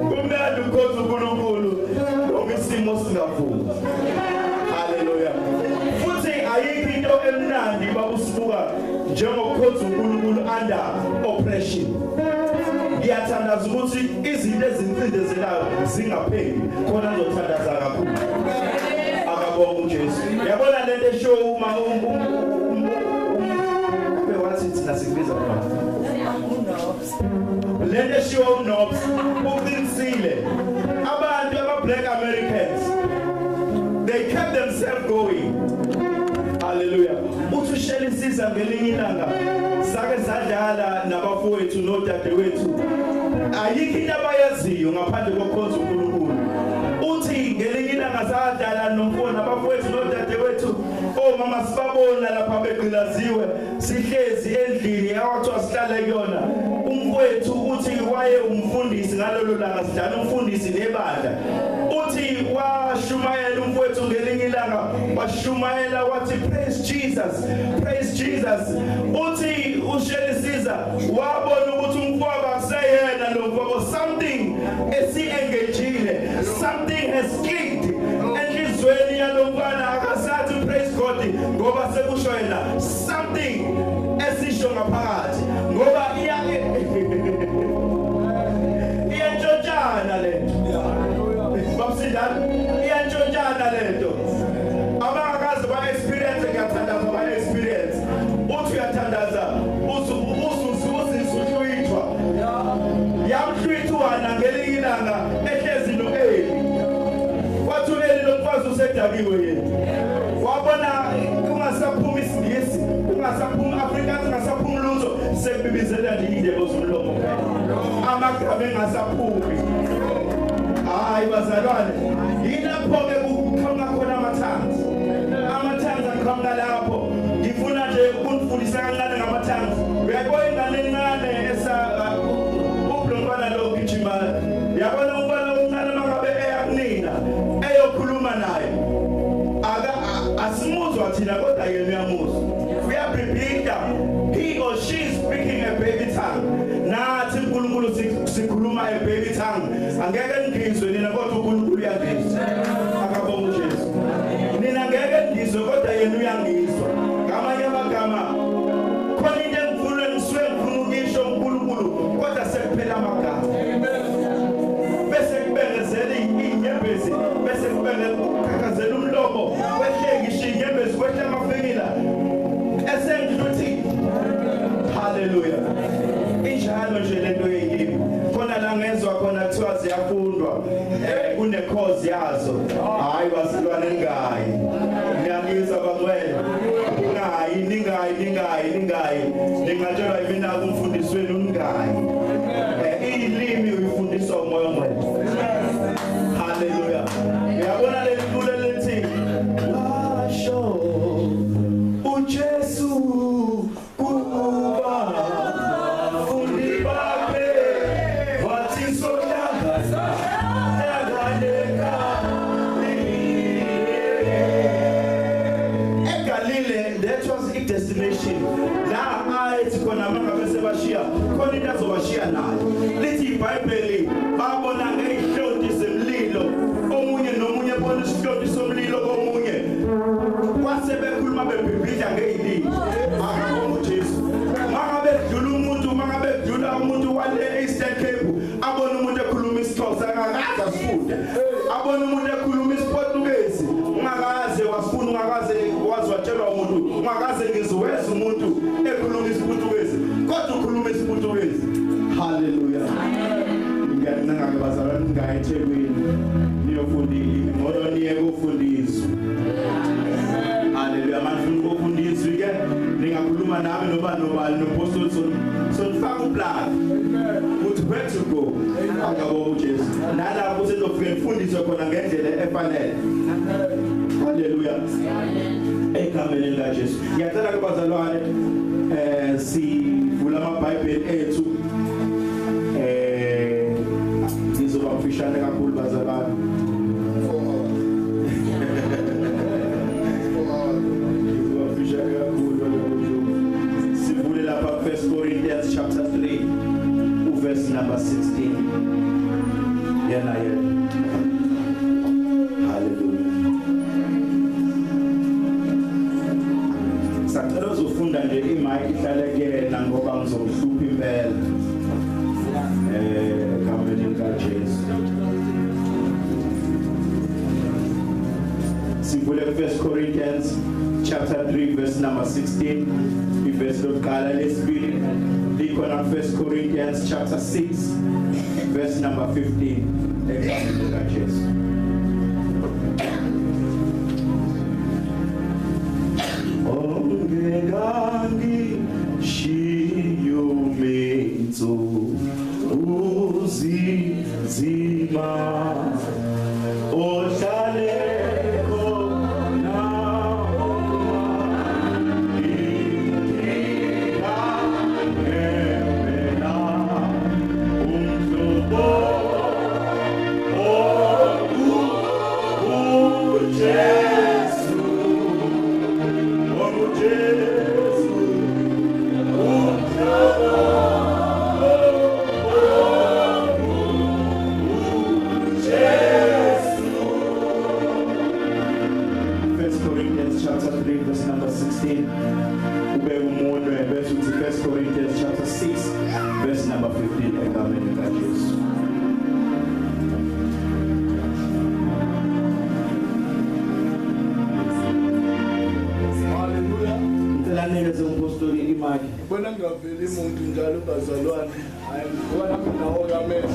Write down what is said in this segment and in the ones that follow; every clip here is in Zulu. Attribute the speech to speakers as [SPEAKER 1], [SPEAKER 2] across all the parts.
[SPEAKER 1] Kumnandi ukukhoza uNkulunkulu noma isimo singavumi. Haleluya. Futhi ayikho into emnandi babusibuka njengokukhoza uNkulunkulu under oppression. Ngiyathandaza ukuthi izinto ezincindezelayo zingapheli khona ngizothandaza kakhulu. Akabonga uJesu. Yabona lento eshow uma bewathi thina sikubiza khona. Lento eshow knobs uqinisile. Abantu aba-Black Americans, they kept themselves going. Hallelujah. Uthi ushela insizwa ngelinye ilanga sake zadlala nabafowethu nodadewethu. Ayikho into abayaziyo ngaphandle kokukhonza uNkulunkulu. Uthi ngelinye ilanga sadlala nomfowethu nabafowethu nodadewethu. Mama sibabona lapha begqilaziwe sihlezi endlini awathiwa sihlala kuyona. Umfowethu uthi waye umfundisi ngalolo langa sidlala umfundisi nebandla. Uthi washumayela umfowethu ngelinye ilanga washumayela wathi praise Jesus, praise Jesus. Uthi ushelisiza wabona ukuthi umfowabo akusayena lo mfowabo, something esi-engagile, something has clicked enhlizweni yalo mfana akasathi praise God ngoba sekusho yena something esisho ngaphakathi ngoba iyantshontshana lento. Babusindana iyantshontshana lento. Abangakazi ba experience ngiyathandaza ba experience. Uthi uyathandaza usuhlwithwa. Yamhlwithwana ngelinye ilanga ehlezi noEli. Wathi uEli lomfazi usedakiwe yena. Wabona ungasaphuma isingisi, ungasaphuma Afrikaans, ungasaphuma lutho, sekubibizela nje indebe zomlomo. Amagama engasaphumi. Hayi bazalwane, yilapho ke kukhona khona amathanzi. Amathanzi aqhamuka lapho. Ngifuna nje ukunifundisa kancane ngamathanzi. Uyabona ingane encane ubhlongwana lo gijima. Yabona umfana omncane mangabe eyakunina, eyokhuluma naye. Asimuzwa thina kodwa yena uyamuzwa. Uyabhibhida. He or she is speaking a baby tongue. Nathi uNkulunkulu sikhuluma a baby tongue. Angeke ngizwe nina kodwa uNkulunkulu uyangizwa. Akabonga uJesu. Nina ngeke ngizwe kodwa yena uyangizwa. Ngamanye amagama khona into engifuna ngifuna ukisho uNkulunkulu kodwa sekuphela amagama. Bese kubengezela inyembezi, bese kubengezela umlomo, wehle ngisho inyembezi, wehle amafikila. Esengihluthi. Hallelujah. Injalo nje lento yeyimi. Khona la ngezwe khona kuthiwa ziyafundwa. Kune cause yazo. Hayi basilwane ningayi. Ngiyangizwa bangwele. Ningayi. Ningatshelwa yimina kumfundisi wenu ningayi. Ilimi uyifundiswa umoya omngcwele. Hallelujah. Uyabona le licule lithi washo uJesu kuba fundi bakhe wathi sokuhlangana egaleka eGalile. That was a destination la ayethi khona mangabe sebashiya khona into azobashiya nayo. Lithi iBhayibheli babona ngeihloti semlilo, omunye nomunye bona isihloti somlilo komunye. Kwase bekhuluma bebhibhidla ngezilimi. Akabonga uJesu. Mangabe kudlula umuntu wale Eastern Cape, abona umuntu ekhuluma isiXhosa angakaze asifunde. Abona umuntu ekhuluma isiPortuguese, ungakaze wasifuna, ungakaze wazwatshelwa umuntu, ungakaze ngizweza umuntu ekhuluma isiPortuguese, kodwa ukhuluma isiPortuguese. Hallelujah. Ngiyaninga ngabazalwane ngaye eThekwini niyofundile, ngoba niye kufundiswa. Hallelujah. Manje ukufundiswa ke ningakhuluma nami nobani noPaul sonifaka uplan. Uthi where to go. Akabonga uJesu. Nalapho sezofika ifundiswe khona ngendlela efanele. Hallelujah. Egameni likaJesu. Ngiyacela kubazalwane sivula amaBhayibheli ethu. Ngizoba mfishane kakhulu bazalwane. Sivule lapha 1 Corinthians chapter 3. number 16. Yena. Hallelujah. Sacela uzofunda nje imic ihlale kuyena ngoba ngizomhlupha impela. Egameni likaJesu. Sivule 1 Corinthians chapter 3 verse number 16. Verse lokuqala lesibili likhona 1 Corinthians chapter 6 verse number 15 egameni likaJesu. Ongegangi shiyometso uzizima ohlale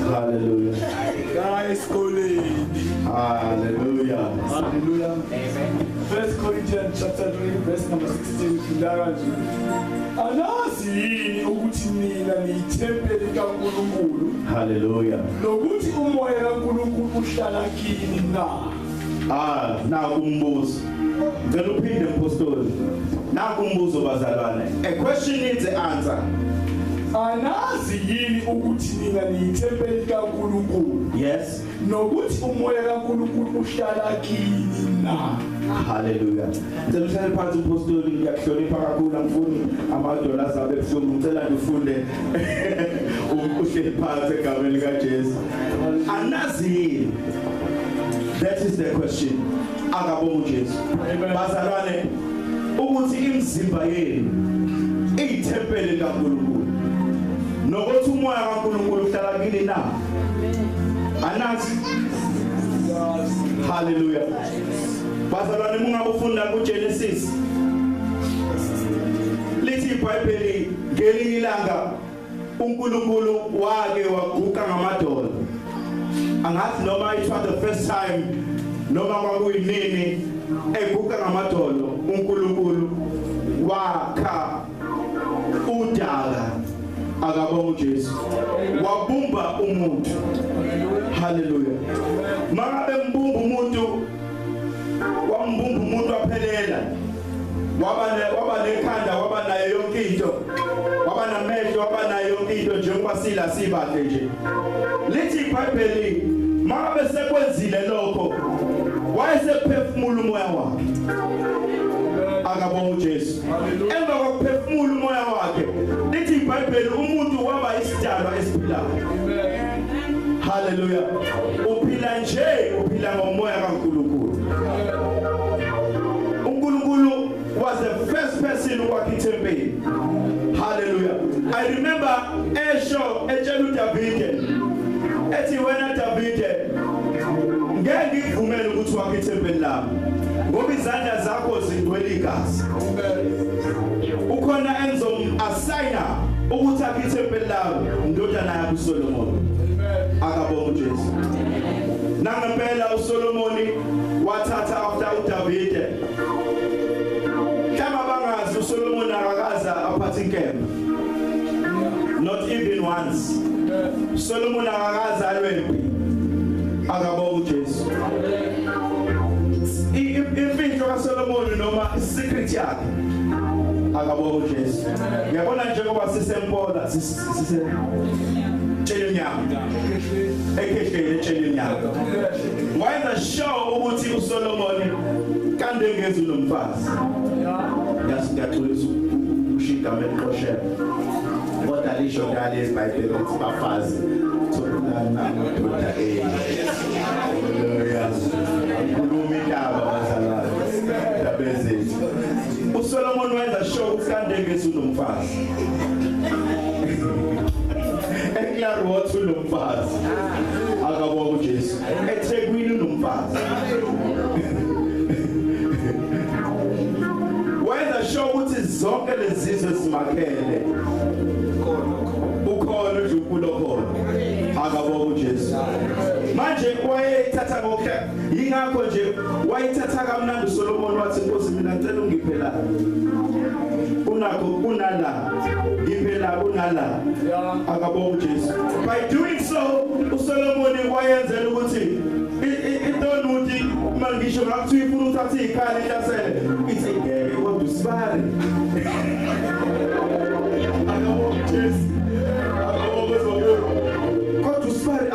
[SPEAKER 1] Hallelujah.
[SPEAKER 2] Guys,
[SPEAKER 1] Hallelujah.
[SPEAKER 2] Hallelujah. Amen. 1 Corinthians chapter 3 verse number 16. Anazi yini ukuthi mina ngiyithempeli kaNkulunkulu.
[SPEAKER 1] Hallelujah.
[SPEAKER 2] Lokuthi umoya kaNkulunkulu uhlala kini na.
[SPEAKER 1] Naku umbuzo. Ngicela uphinde mpostoli. Naku umbuzo bazalwane. A question needs an answer.
[SPEAKER 2] Anazi yini ukuthi mina ngiyithempeli kaNkulunkulu.
[SPEAKER 1] Yes.
[SPEAKER 2] Nokuthi umoya kaNkulunkulu uhlala kini na.
[SPEAKER 1] Hallelujah. Ngicela uhlale phansi mpostoli, ngiyakuhlonipha kakhulu angifuni amadola azabe ebuhlungu. Ngicela ngifunde uhleli phansi egameni likaJesu. Anazi yini? That is the question. Akabonga uJesu. Bazalwane, ukuthi imizimba yenu iyithempeli kaNkulunkulu. Nokuthi umoya kaNkulunkulu uhlala kini na. Anazi. Hallelujah. Bazalwane, mungabufunda kuGenesis. Lithi iBhayibheli ngelinye ilanga uNkulunkulu wake waguqa ngamadolo. Angathi noma it was the first time noma kwakuyinini eguqa ngamadolo uNkulunkulu wakha udaka akabonga uJesu wabumba umuntu. Hallelujah. Mangabe mbumba umuntu wambumba umuntu aphelela waba nekhanda waba nayo yonke into waba namehlo waba nayo yonke into njengoba sila sibahle nje. Lithi iBhayibheli mangabe sekwenzile lokho wayesephefumula umoya wakhe akabonga uJesu. Emva kokuphefumula umoya wakhe lithi iBhayibheli umuntu waba isidalwa esiphilayo. Hallelujah. Uphila nje uphila ngomoya kaNkulunkulu. uNkulunkulu was the first person ukwakha ithempeli. Hallelujah. I remember esho etshela uDavide ethi wena Davide ngeke ngivumele ukuthi wakhe ithempeli lami ngoba izandla zakho zigcwele igazi. Ukhona enzom-assigna ukuthi akhe ithempeli lami indodana yakhe uSolomon. Akabonga uJesu. Nangempela uSolomoni wathatha after uDavide. Kama bangazi uSolomon akakaza aphathe inkemba. Not even once. Solomon akakaza alwempi. Akabonga uJesu. Imfihlo kaSolomon noma isecret yakhe. Akabonga uJesu. Ngiyabona njengoba sisempola sise Chelinyama. Ekhehlele Chelinyama. Wayenza sure ukuthi uSolomon kande ngezulu nomfazi. Yasingaqulisa ushigama eqoshela. Kodwa kodwa lisho ngale eBhayibheli ukuthi bafazi thulana ndoda haleluya ukhuluma indaba bazalwane dabezethu uSolomon wenza sure ukuthi kandengezi unomfazi eklaro wathi unomfazi akabona uJesu eThekwini unomfazi wenza sure ukuthi zonke lezi zizwe zimakele ukhona nje ukulo khona akabona uJesu manje wayethatha konke ingakho nje wayethatha kamnandi uSolomon wathi Nkosi mina ngicela ungiphela unakho kunala ngiphela kunala akabona uJesu by doing so uSolomon wayenzela ukuthi intonuthi mangisho ngakuthi ufuna uthatha ikhali hlasele ithi ngeke kodwa usibari akabona uJesu kodwa usibari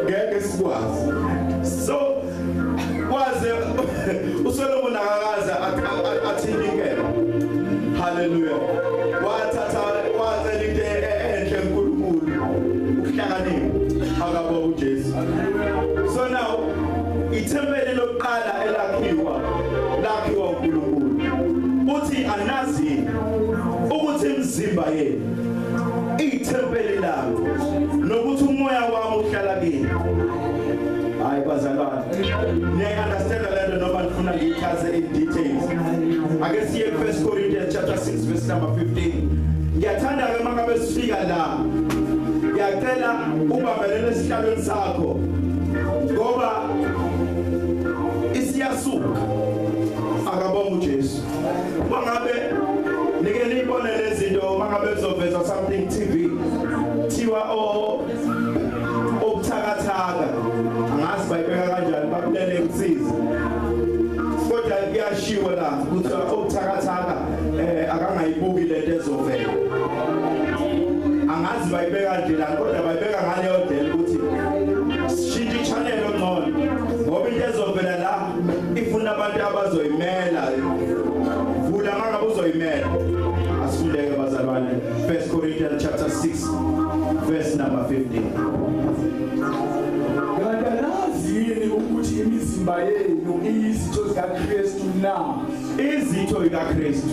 [SPEAKER 1] ngeke sikwazi so waze uSolomon akakaza athindikela haleluya wathatha waze into enhle enkulunkulu ukuhlakanipha akabona uJesu so now ithempeli lokuqala lakhiwa uNkulunkulu uthi anazi ukuthi imizimba yenu ithempeli lami nokuthi umoya wami uhlala kini hayi bazalwane niya understand lento noma nifuna ngichaze in details ake siye ku 1 Corinthians chapter 6 verse number 15 ngiyathanda ke mangabe sifika la ngiyacela ubambelele esihlalweni sakho ngoba isiyasuka akabonga uJesu mangabe nike nibone lezi zinto mangabe kuzoveza something TV thiwa obuthakathaka angazi bayibeka kanjani babulele usizi kodwa kuyashiwa la ukuthi obuthakathaka akangayibuki lento ezovela angazi bayibeka nje la kodwa bayibeka ngaleyo ndlela ukuthi shintshe channel ongcono ngoba into ezovela la ifuna abantu abazoyimela vula mangabe uzoyimela asifundeke bazalwane 1 Corinthians chapter 6 verse number 15
[SPEAKER 2] Ngiyani ukuthi imizimba yenu iyizitho zikaKristu na
[SPEAKER 1] izitho zikaKristu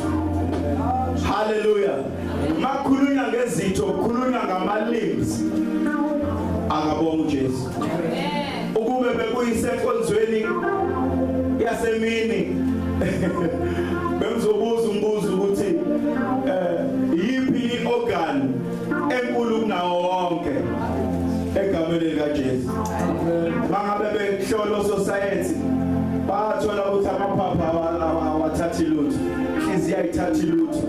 [SPEAKER 1] haleluya makhulunywa ngezitho khulunywa ngama-limbs akabonga uJesu ukube bekuyisenkonzweni yasemini bengizobuza umbuzo ukuthi yiphi organ enkulu kunawo wonke egameni likaJesu mangabe behlola society bathola ukuthi amaphapha awathathi lutho inhliziyo ayithathi lutho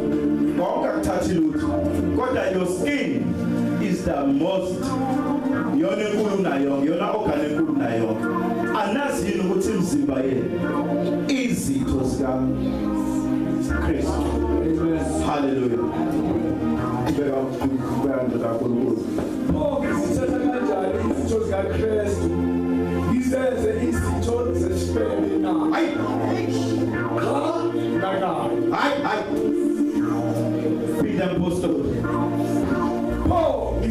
[SPEAKER 1] konke akuthathi lutho kodwa your skin is the most yona enkulu nayo yona organ enkulu nayo anazi yini ukuthi imizimba yenu izitho zika Kristu haleluya beka kakhulu
[SPEAKER 2] Sithatha kanjani izitho zikaKristu izenze izitho zesifebe na
[SPEAKER 1] hayi Peter Apostle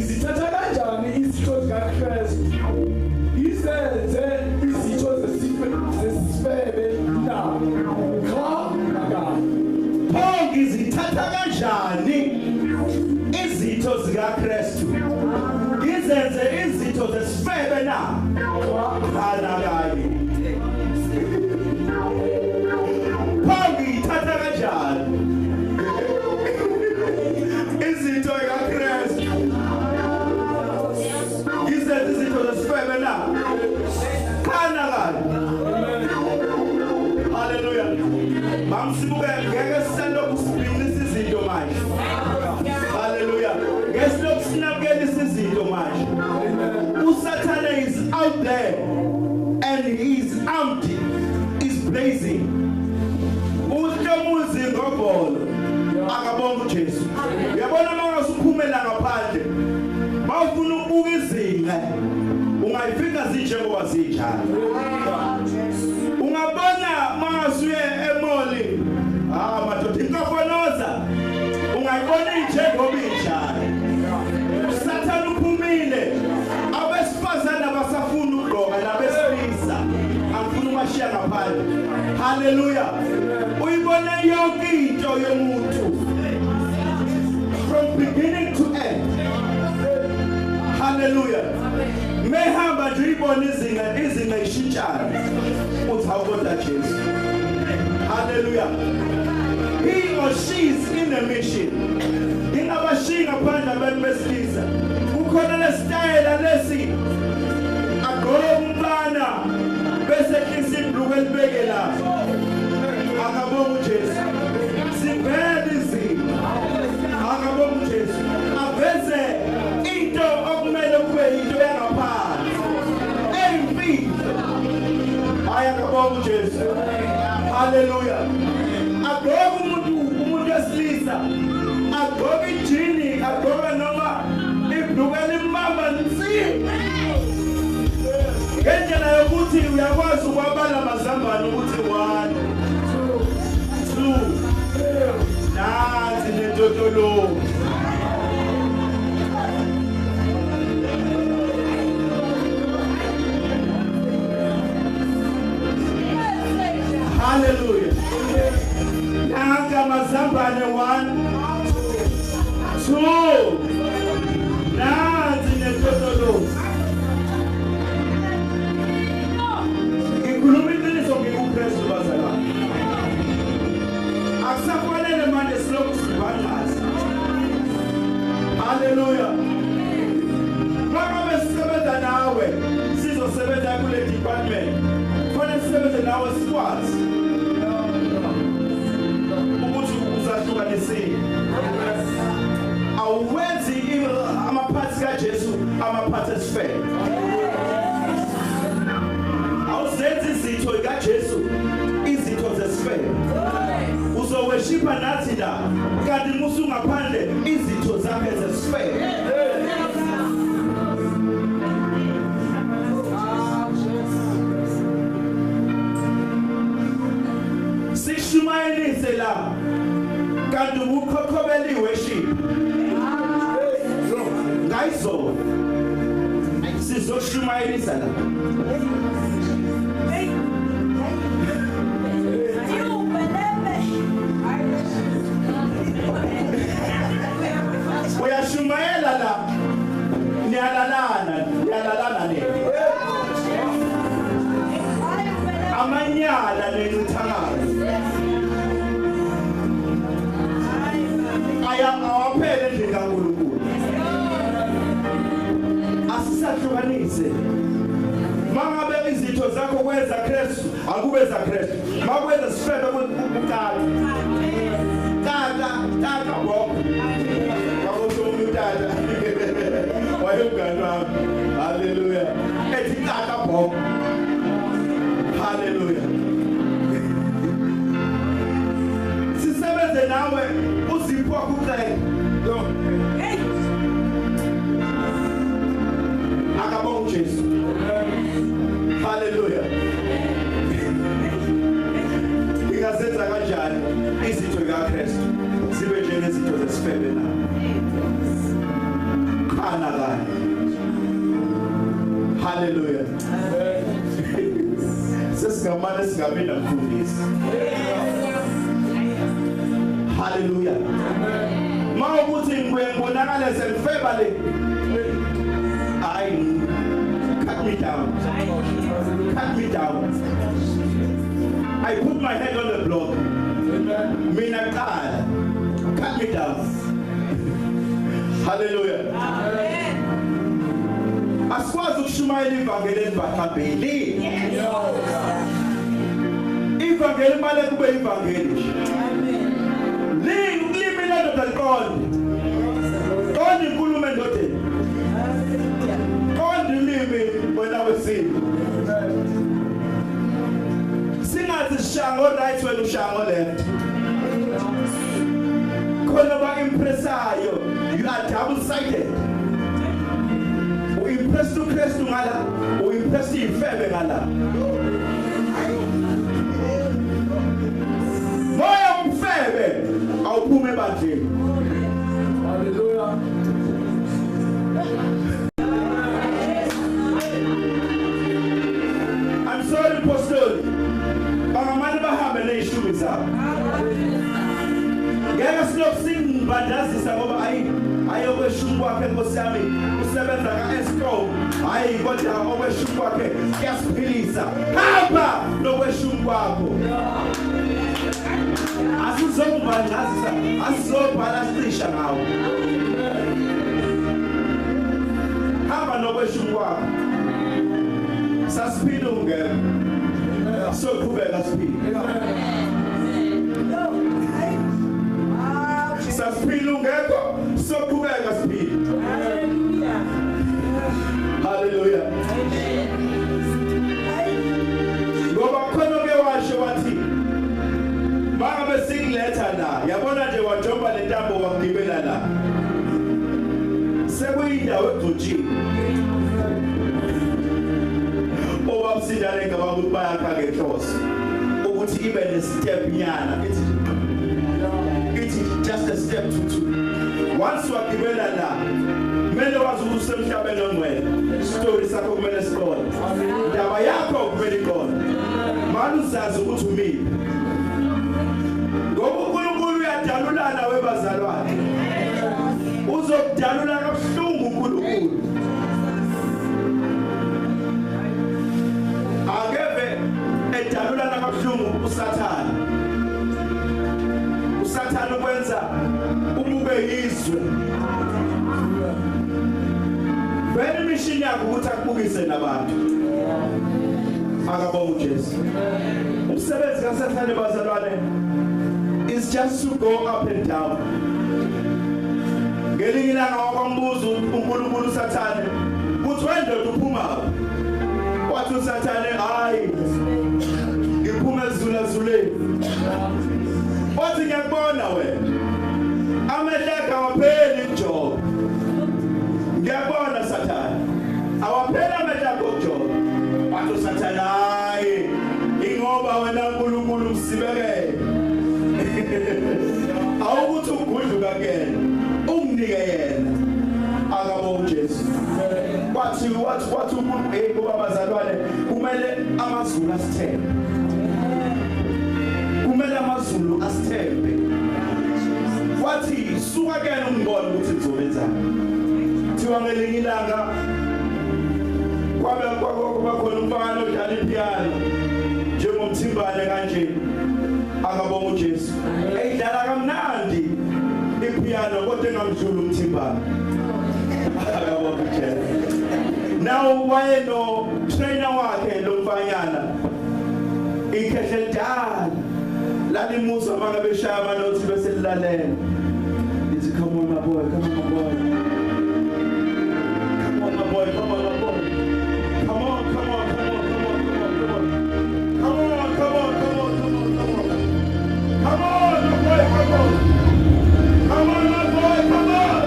[SPEAKER 2] Sithatha kanjani izitho zikaKristu izenze izitho zesifebe na
[SPEAKER 1] ngizithatha kanjani izitho zikaKristu izenze izitho zesifebe na kanakayi ngiyithatha kanjani izitho zikaKristu izenze izitho zesifebe na kanakayi haleluya mamsibuke ngeke sisalokhu sibinisa izinto manje haleluya ngesilokhu sinakelisa izinto manje uSathane is out there and he is armed is blazing uHlomuzi ngobolo akabonga uJesu uyabona mawusuphumela ngaphandle mawufuna ukubuka izinga ungayifika zinjengoba zinjalo ungabona mangasuye emoli madoda inkofonoza ungayibona injengoba Hallelujah. Uyibona yonke into yomuntu from beginning to end. Hallelujah. Mehamba nje uyibona izinga ishintshana. Uthi awukodwa Jesu. Hallelujah. He or she is in a mission. Ingabashinga phandle abantu besilisa. Kukhona lesitayela lesi agqoke umfana bese isimbuko elibeke lapha. Akabonga uJesu. Sivele izimo. Akabonga uJesu. Aveze into okumele kube into yangaphansi. Eyimfihlo. Hayi akabonga uJesu. Hallelujah. Agqoke umuntu wesilisa. Agqoke ijini, agqoke noma ibhluku elimamba nzima. Ngendlela yokuthi uyakwazi ukwabala amazambane ukuthi 1 2 nansi lentotolo. Hallelujah. Nansi amazambane 1 2 nansi lentotolo. Ngikhuluma iqiniso ngikuKristu bazalwane. Akusafanele manje silokhu sibhangaza. Hallelujah. Mama sisebenza nawe, sizosebenza kule department. Kufanele sisebenze nawe sikwazi ukuthi uzahlukanisile. Awenzi amaphathi kaJesu amaphathi esifele. Awuzenzi izitho kaJesu izitho zesifele. Uzoweshipa nathi la kanti musu ngaphandle izitho zakhe zesifele. Sishumayelise la kanti ukhokhobela iworship. Ngayizolo sizoshumayelisa la. Uyashumayela la niyalalana ne amanyala nenithakazi awaphele nje kaNkulunkulu. Asisahlukanise. Mangabe izitho zakho kwenza Kristu akube za Kristu. Makwenza sifebe ukuthatha. Tata bonke. Awusho umntana. Wayengani wami. Hallelujah. Ethi tata bonke. Hallelujah. Sisebenze nawe uzipho kuqela. Akabonga uJesu. Hallelujah. Ingazenza kanjani izitho zikaKristu zibe njengezitho zesifebe na. Khana la. Hallelujah. Sesingamane singabi namfundisi. Hallelujah. Mawukuthi ngibonakala selifeba le. Cut me down. Cut me down. I put my head on the block. Mina qala. Cut me down. Hallelujah. Asikwazi ukushumayela ivangeli elibathambili. Ivangeli manje kube ivangeli. Limi lendoda liqonde. Qonde inkulumo endodeni. Qonde ilimi wena wesintu. Singathi sishango right wena ushango left. Khona ba impressayo, you are double sided. Impress to Kristu ngala, impress ifebe ngala. Moya umfebe awuphume ebandleni. Hallelujah. I'm sorry, Pastor. Bangamani bahamba okweshumi kwakhe Nkosi yami usebenza ka-Eskom hayi kodwa okweshumi kwakhe kuyasiphilisa hamba nokweshumi kwakho asizobhala sicisha ngawo hamba nokweshumi kwakho sasiphila ungekho soqhubeka siphila sasiphila ungekho soqhubeka siphila haleluya ngoba khona ke washo wathi bangabe sikuletha la yabona nje wajomba le ntambo wakugibela la sekuyindawo egcotshiwe obabusindane ngabantu bayakha ngenhloso ukuthi ibe ne-step nyana it's just a step to two once wagibela la kumele wazi ukuthi usemhlabeni ongcwele story sakho kumele siqonde indaba yakho kumele iqonde manje uzazi ukuthi umini ngoba uNkulunkulu uyadalulana webazalwane uzokudalula kabuhlungu uNkulunkulu akeve edalulana kabuhlungu uSathane ukwenza ubube yizwe vele mission yakho ukuthi akubukise nabantu akabonga uJesu umsebenzi kaSathane bazalwane is just to go up and down ngelinye ilanga wakwambuza uNkulunkulu uSathane uthi wendoda uphuma wathi uSathane hayi ngiphuma ezulazuleni wathi ngiyakubona wena amehlo akho awapheli uJob ngiyabona Sathane awapheli amehlo akho uJob wathi uSathane hayi ingoba wena uNkulunkulu usibekele awukuthi ugudluka kuyena unginike yena akabonga uJesu wathi uNkulunkulu ngoba bazalwane kumele amazulu asithembe kumele amazulu asithembe wathi suka kena ungibona ukuthi ngizobenzani thiwa ngelinye ilanga kwabe khona umfana odlala ipiano njengomthimbane kanje akabonga uJesu eyidlala kamnandi ipiano kodwa engamdluli umthimbane akabonga uJesu now wayeno trainer wakhe lo mfanyana ikhehle dala lalimusa mangabe beshaya amanothi bese lilalela lithi come on my boy come on my boy come on my boy come on my boy come on come on come on come on come on come on come on come on come on come on my boy come on come on my boy come on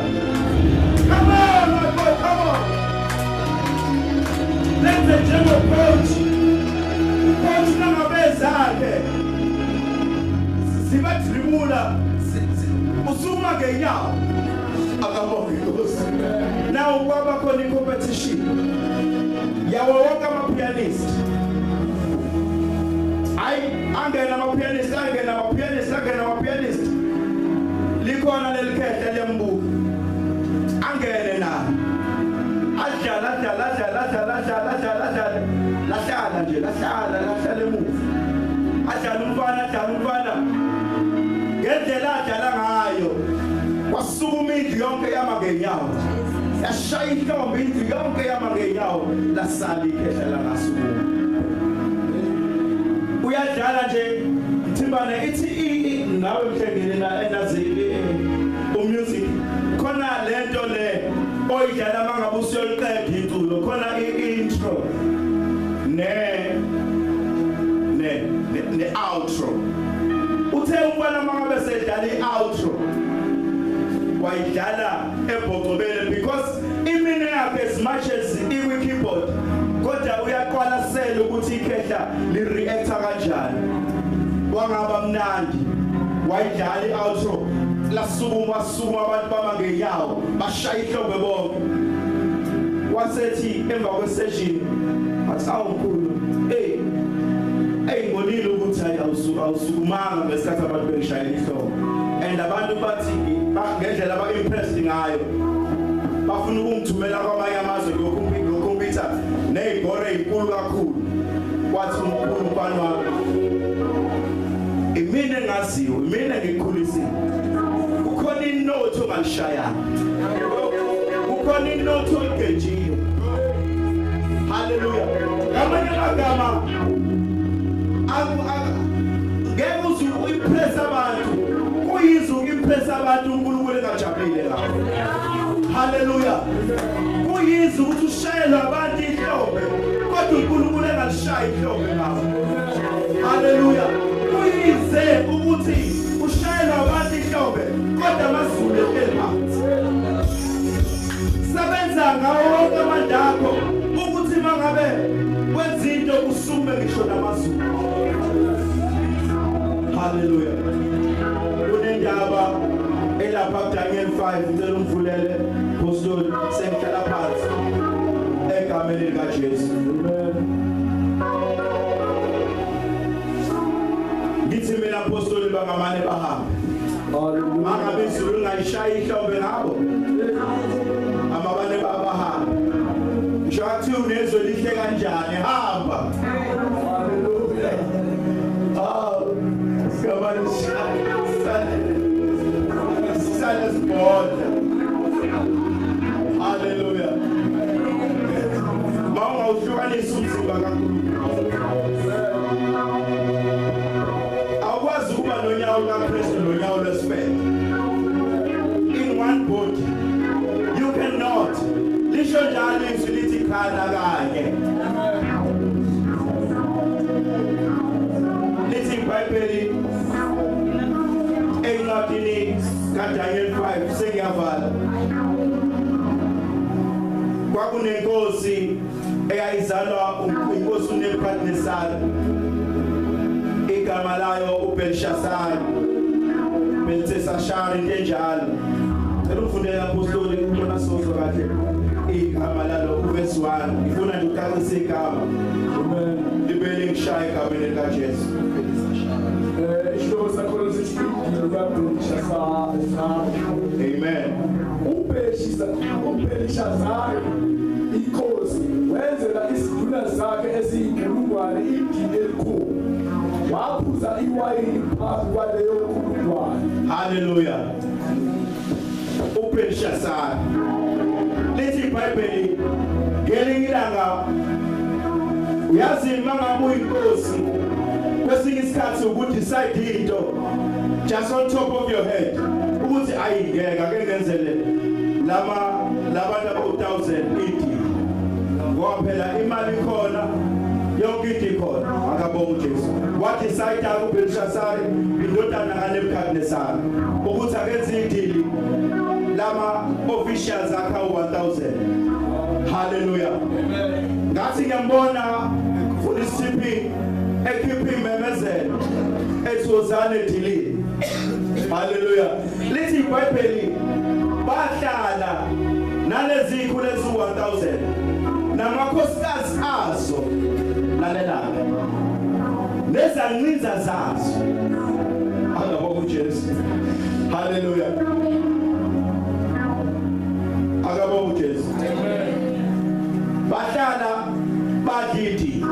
[SPEAKER 1] come on my boy come on let the general coach nangabezakhe sibathimula usuma ngenyawo akabonga inkosi now kwaba khona competition yawo wonke ama-pianist angena ama-pianist likhona leli khehle lembuka angene nalo lahlala emuva adlala umfana ngendlela adlala ngayo wasukuma indlu yonke yama ngenyawo yashaya inhlombe indlu yonke yama ngenyawo lasala ikhehla langasukuma uyadlala nje Mthimbane ithi nawe mhlengene enazi umusic khona lento le oyidlala mangabe usiyoliqeda iculo khona iintro ne outro uthe ubona mangabe sedlala i-outro wayidlala ebhocobele because imini yakhe as much as i-keyboard kodwa uyaqwalasela ukuthi ikhehla li-reacta kanjani wangaba mnandi wayidlala i-outro lasukuma abantu bama ngenyawo bashaya ihlombe bonke wasethi emva kwesession athi awukhulu ngibonile ukuthi awusukumanga ngesikhathi abantu bengishaya ihlombe and abantu bathi ngendlela ba-impressed ngayo bafuna ukungithumela kwamanye amazwe ngokhompyutha nezibhore ezinkulu kakhulu kwathi umkhulu mfana wami imina engaziyo imina ngikhulisile kukhona inotho ongalishayana kukhona inotho oyigejiwe haleluya ngamanye amagama ngeke uze uimpress abantu kuyizo ukimpress abantu uNkulunkulu engajabulile ngabo haleluya kuyizo ukuthi ushayele abantu ihlombe kodwa uNkulunkulu engalishaya ihlombe ngabo haleluya kuyize ukuthi ushayele abantu ihlombe kodwa amazulu ehleli phansi sebenza ngawo wonke amandla akho ukuthi mangabe wenza into usume ngisho namazulu haleluya kunendaba elapha kuDaniel 5 ngicela umvulele apostoli sengihlala phansi egameni likaJesu ngithi mina apostoli bangamane bahambe mangabe izulu ngayishaya ihlombe ngabo amabane babahambe njathi unezwe lihle kanjani hamba haleluya Sale haleluya mama uhlukanisa umzimba kaNkulunkulu awukwazi ukuba nonyawo kaKristu nonyawo lwesifebe in one body you cannot lisho njalo izilithi khana kanye lithi iBhayibheli encwadini kaDaniel 5 sengiyavala kwakunenkosi eyayizalwa inkosi uNebukadnezar igama layo uBelshazar Belteshazzar injenjalo cela ufundele apostoli uNtona Sozo kahle igama lalo uverse 1 ngifuna nje uqalise igama libele ngishaya igama likaJesu Amen.
[SPEAKER 2] uBelshazar inkosi wenzela izinduna zakhe eziyinkulungwane idili elikhulu waphuza iwayini phambi kwaleyo nkulungwane
[SPEAKER 1] haleluya uBelshazar lithi iBhayibheli ngelinye ilanga uyazi mangabe uyinkosi kwesinye isikhathi ukudecide into just on top of your head ukuthi ayingeka ake ngenzele labantu aba-1000 idi ngoba phela imali khona yonke into ikhona akabonga uJesu wadecide uBelshazar indodana kaNebukadnezar ukuthi akenze idili lama officials akha u-1000 haleluya ngathi ngiyambona futhi siphi ekhiphi imemezelo ethozana edilini haleluya lithi iBhayibheli bahlala nalezi ikhulu ezi-1000 namakhosikazi azo lalelana nezancinza zazo akabonga uJesu haleluya akabonga uJesu bahlala badidi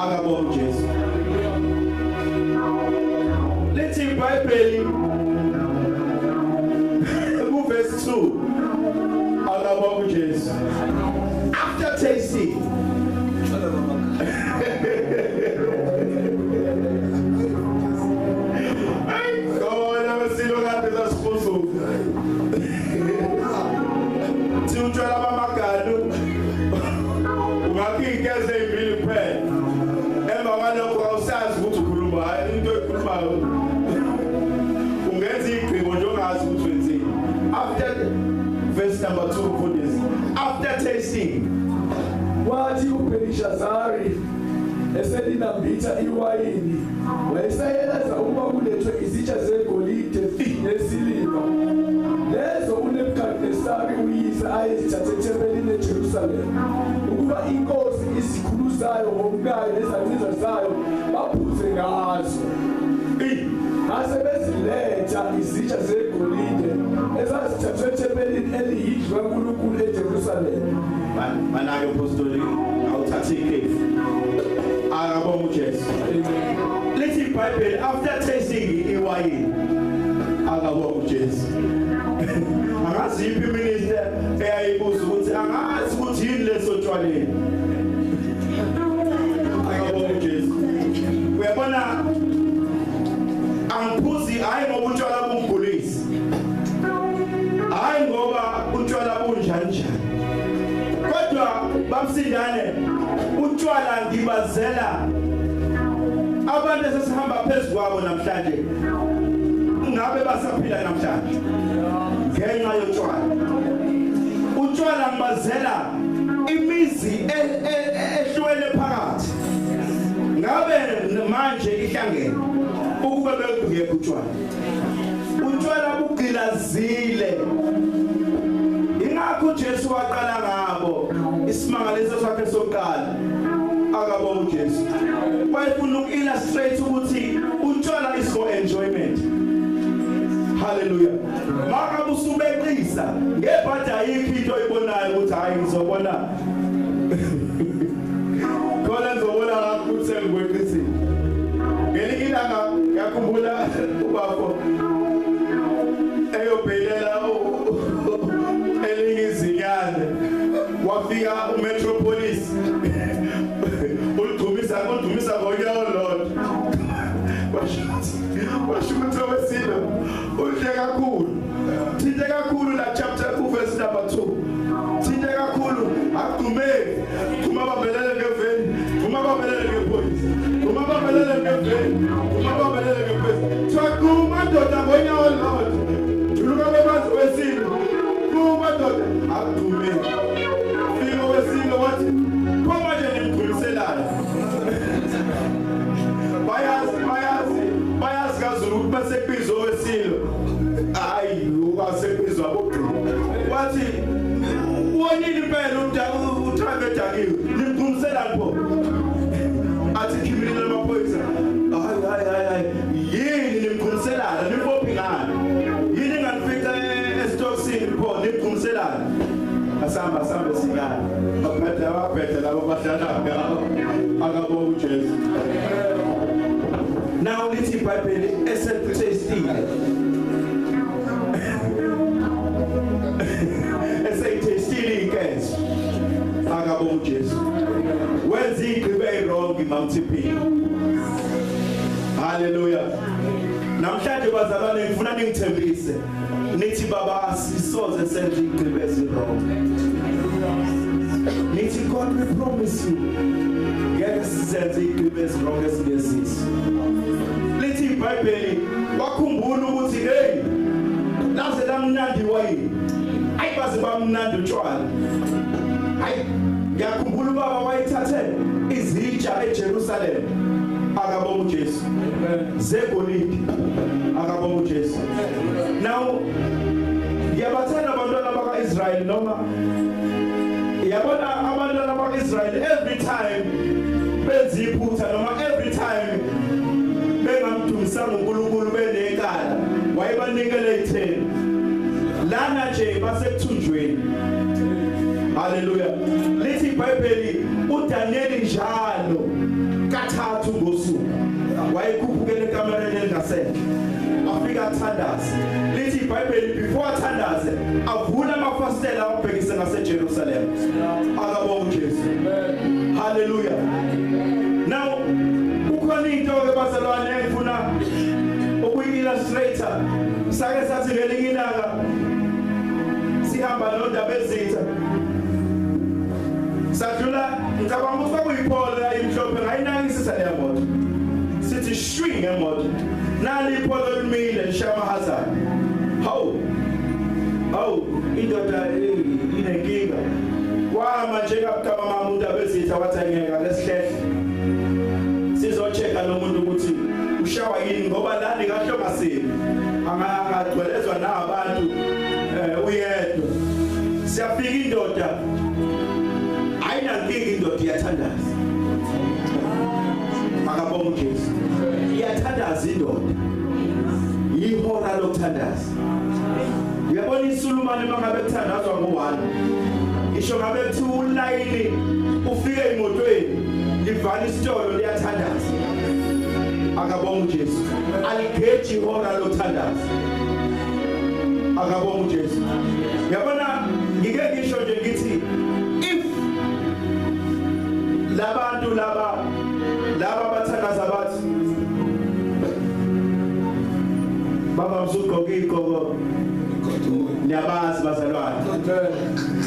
[SPEAKER 1] akabonga uJesu lithi iBhayibheli verse 2 akabonga uJesu after tasting ngona masilo kade zasiphuzu utshwala bamagadu ungakikeze imbili kuphela emva kwalokho awusazi ukuthi ukhuluma hayi into ekhulumayo ungenza igqibo nje ongazi ukuthi wenzeni after verse number 2 for this after tasting
[SPEAKER 2] wathi uBelshazar eselinambitha iwayini wayesayeleza ukuba kulethwe izitsha zegolide nesiliva lezo uNebukadnezar uyise ayezithathe ethempelini eJerusalem ukuba inkosi izikhulu zayo ngomkayo nezancinza zayo baphuze ngazo asebeziletha izitsha zegolide esasithathwe ethempelini eliyidlu kaNkulunkulu eJerusalem.
[SPEAKER 1] Manake apostoli awuthatha ikhefu. Akabonga uJesu. Lithi iBhayibheli after tasting iwayini akabonga uJesu. Angazi yiphi minister eyayibuza ukuthi angazi ukuthi yini leso tshwaleni. Akabonga uJesu. Uyabona angiphuzi hayi ngoba utshwala bungigulisi. Hayi ngoba utshwala bunjani njani. Kodwa bamsindane utshwala ngibazela abantu esesihamba phezulu kwabo namhlanje ngabe basaphila namhlanje ngenxa yotshwala. Utshwala ngibazela imizi ehlwele phakathi ngabe manje ihlangene ukube bekungekho utshwala. Utshwala bugilazile ingakho uJesu waqala ngabo isimangaliso sakhe sokuqala akabonga uJesu. Wayefuna uku-illustrate ukuthi utshwala is for enjoyment. Hallelujah. Maka usubeqisa ngebhadi ayikho into oyibonayo ukuthi hayi ngizobona khona ngizobona lapho ukuthi ngikweqisile. Ngelinye ilanga ngiyakhumbula ubafo eyobhelela elinye izinyane wafika uMetropolis udumisa ngonyawo lodwa washukuthi wesilo udle kakhulu thinte kakhulu la chapter 2 verse number 2 thinte kakhulu akudumeki kumabambelele ngeveni kumabambelele ngepolice kumabambelele ngeveni kumabambelele ngepolice thakuma ndoda ngonyawo lodwa juluka bebanzi wesilo kuma ndoda akudumeki fika wesilo wathi koma nje nimkhuliselayo bayazi kaZulu ukuthi basebizo wesilo hayi ukasebizo abogqi wathi wonini impela uThando edakiwe nimkhuliselani pho athi khimilile amaphoyisa hayi yini nimkhuliselana nipophi ngani yini nganifica esitokisini pho nimkhuliselana asamba singana abaphethe labo bahlala ngabo akabonga uJesu. Now lithi iBhayibheli esethestile esethestile inkezo akabonga uJesu. Wenza igqibe wrong imamthiphini. Hallelujah. Namhlanje bazalwane ngifuna ningithembise nithi baba sisoze senze igqibe wrong. Nithi God we promise you ngeke sizenze igqibe wrong esibesisi. Lithi iBhayibheli wakhumbula ukuthi hey laze lamnandi wayini ayibaze bamnandi utshwala. Hayi ngiyakhumbula baba wayithathe izitsha eJerusalem akabonga uJesu. Zegolide akabonga uJesu. Now yabathanda abantwana bakaIsrael noma yabona abantwana bakaIsrael every time benza iphutha noma every time bengamdumisanga uNkulunkulu benekala wayebanikela itheni lana nje basekuthunjweni. Hallelujah. Lithi iBhayibheli uDaniel njalo kathathu ngosuku wayekhuphukela ekamereni elingasendle afika athandaze. Lithi iBhayibheli before athandaze avula amafastela abhekise ngaseJerusalem akabonga uJesu. Hallelujah. Now ukhona into ke bazalwane engifuna ukuyi-illustrate sake sathi ngelinye ilanga sihamba nodaba ezitha sadlula ngicabanga ukuthi kwakuyipolo imhlophe ngayinangisisa leya moto sithi shwi ngemoto nali ipolo elimile lishama hazard hawu indoda inenkinga wahamba nje kabukama mama undaba ezitha wathi ngeke lesihlehla sizocheka lo muntu ukuthi ushawa yini ngoba lani kahlonga sini angagcwelezwa nabantu uyedwa siyafika indoda ayinankinga indoda iyathandaza akabonga uJesu iyathandaza indoda ihora lokuthandaza uyabona iSulumane mangabe kuthandazwa ngo1 ngisho ngabe kuthiwa ulayini ufike emotweni livana isitolo liyathandaza akabonga uJesu aligeji ihora lothandaza akabonga uJesu yabona ngike ngisho nje ngithi if labantu laba bathandaza bathi baba msugqoke igqoko niyabazi bazalwane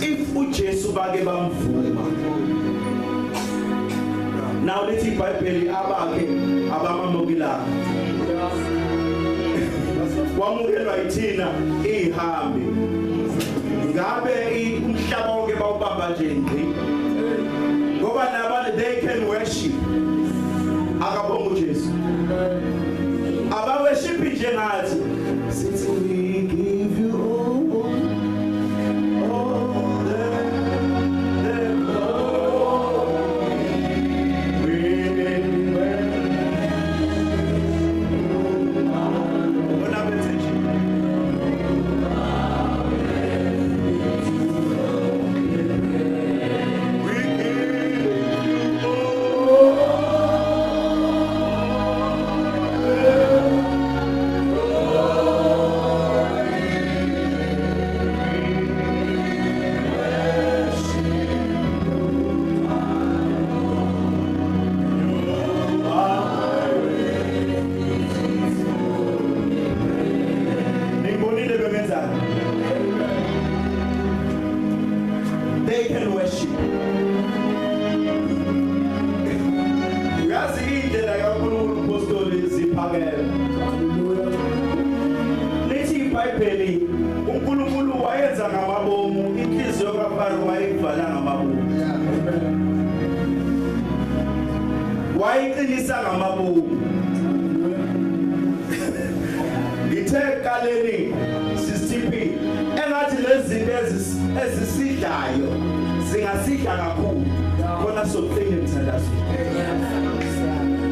[SPEAKER 1] if uJesu bake bamvuma now lithi iBhayibheli abake abamamukela wamukelwa yithina ihambi ngabe umhlaba wonke bawubamba nje ngqi ngoba nabantu they can worship akabonga uJesu aba worship nje ngathi sithi we give you all the glory they can worship. Uyazi indlela kaNkulunkulu apostoli ziphakela. Lithi iBhayibheli uNkulunkulu wayenza ngamabomu inhliziyo kaFaro wayivala ngamabomu. Wayiqinisa ngamabomu. Ngithe kaleni sisiphi engathi lezi zinto ezisidlayo zingasidla kakhulu khona sokuphila emthandazo.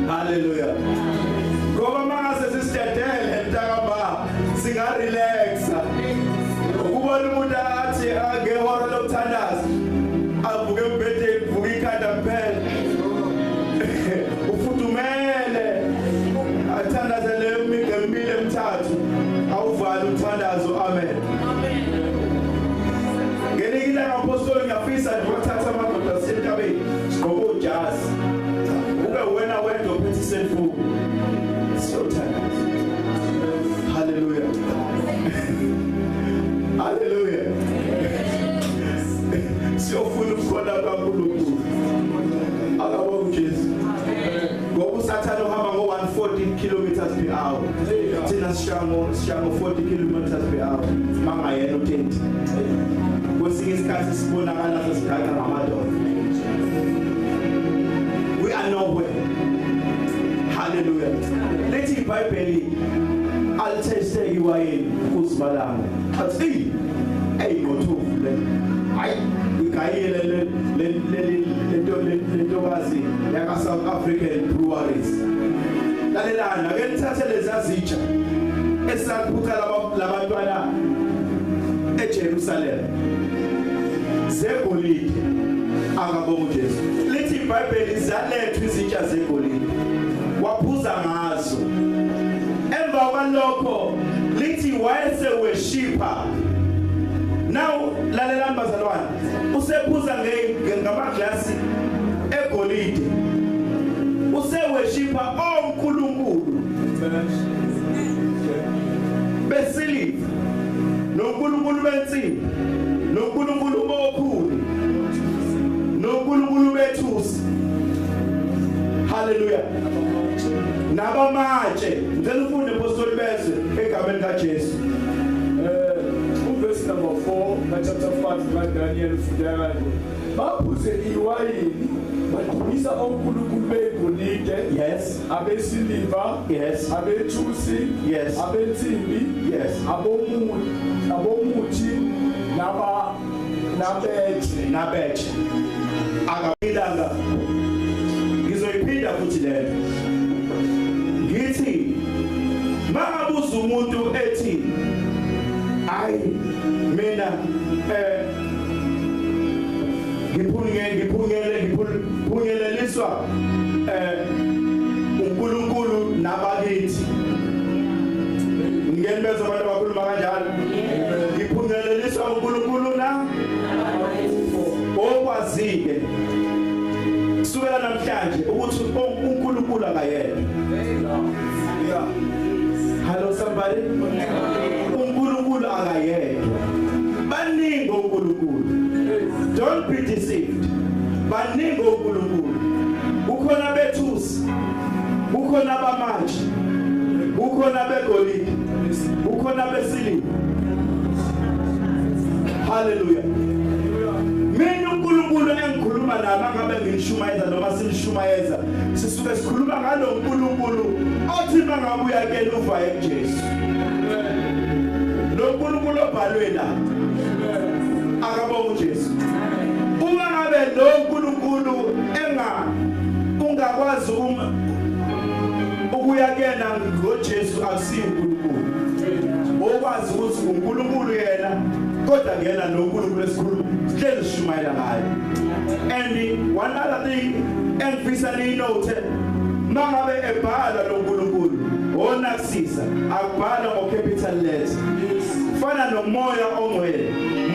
[SPEAKER 1] Hallelujah. Ngoba mangase sisidedele mntakamba singa relaxa. Ukubona umuntu athi ngehora lokuthandaza avuke embedeni vuka ikhanda kuphela. Ufudumele athandazele emibili emithathu awuvali umthandazo. Amen. Ngelikile ngapostoli ngiyafisa nje ukuthatha amadoda sentabeni sigqoke ujazi ube wena wedwa uphethe iselfu siyothandaza. Hallelujah. Hallelujah. Siyofuna ukukhona kaNkulunkulu akabonga uJesu. Ngoba uSathane uhamba ngo-140 kilometers per hour. Thina sishango 40 kilometers per hour mangayena u-20. Kwesinye isikhathi sibonakala sesigada ngamadoda. We are nowhere. Hallelujah. Lithi iBhayibheli alitheste iwayini kuzibalanga athi hey ngothufu le hayi igayile le ntokazi yaka South African breweries lalelana ke lithathe lezazitsha esakuphuka labantwana eJerusalem zegolide akabonga uJesu. Lithi iBhayibheli zalethwa izitsha zegolide waphuza ngazo. Emva kwalokho lithi wayese worshiper. Now lalela mbazalwane usephuza ngamaglasi egolide useworshiper oNkulunkulu besiliva noNkulunkulu bensimbi noNkulunkulu okhulu noNkulunkulu bethusi. Hallelujah. Nabamatshe ngicela ufunde apostoli bezwe egameni kaJesu.
[SPEAKER 2] Verse number 4, chapter 5, like Daniel Fudayani. Baphuze iwayini badumisa oNkulunkulu begolide.
[SPEAKER 1] Yes.
[SPEAKER 2] Abesiliva.
[SPEAKER 1] Yes.
[SPEAKER 2] Abethusi.
[SPEAKER 1] Yes.
[SPEAKER 2] Abensimbi.
[SPEAKER 1] Yes.
[SPEAKER 2] Abomuthi
[SPEAKER 1] nabethe akapilanga. Ngizoyiphinda futhi lento ngithi mangabuza umuntu ethi hayi mina ngiphungeleliswa uNkulunkulu nabakithi ngenbezo abantu abakhuluma kanjalo ngiphungeleliswa uNkulunkulu na okwazike kusukela namhlanje ukuthi uNkulunkulu akayedwa. Hello somebody. uNkulunkulu akayedwa. Baningi uNkulunkulu. Don't be deceived. Baningi uNkulunkulu. Ukhona bethusi. Ukhona bamanje. Ukhona begolide. Ukhona besiliva. Hallelujah. Mina uNkulunkulu engikhuluma nami ngabe ngishumayeza noma sinishumayeza sisuke sikhuluma ngalo uNkulunkulu othi mangabuya ke uva eJesu. Lo uNkulunkulu obhalwe la akabonga uJesu. Uma ngabe lo uNkulunkulu ungakwazi ukuyakena ngoJesu akusiyo uNkulunkulu. Okwazi ukuthi uNkulunkulu yena kodwa ngena noNkulunkulu esikhuluma sihlezi sishumayela ngayo. And one other thing engifisa ninote mangabe ebhala lo uNkulunkulu onakusisa akubhala ngo-capital letter fana nomoya ongcwele.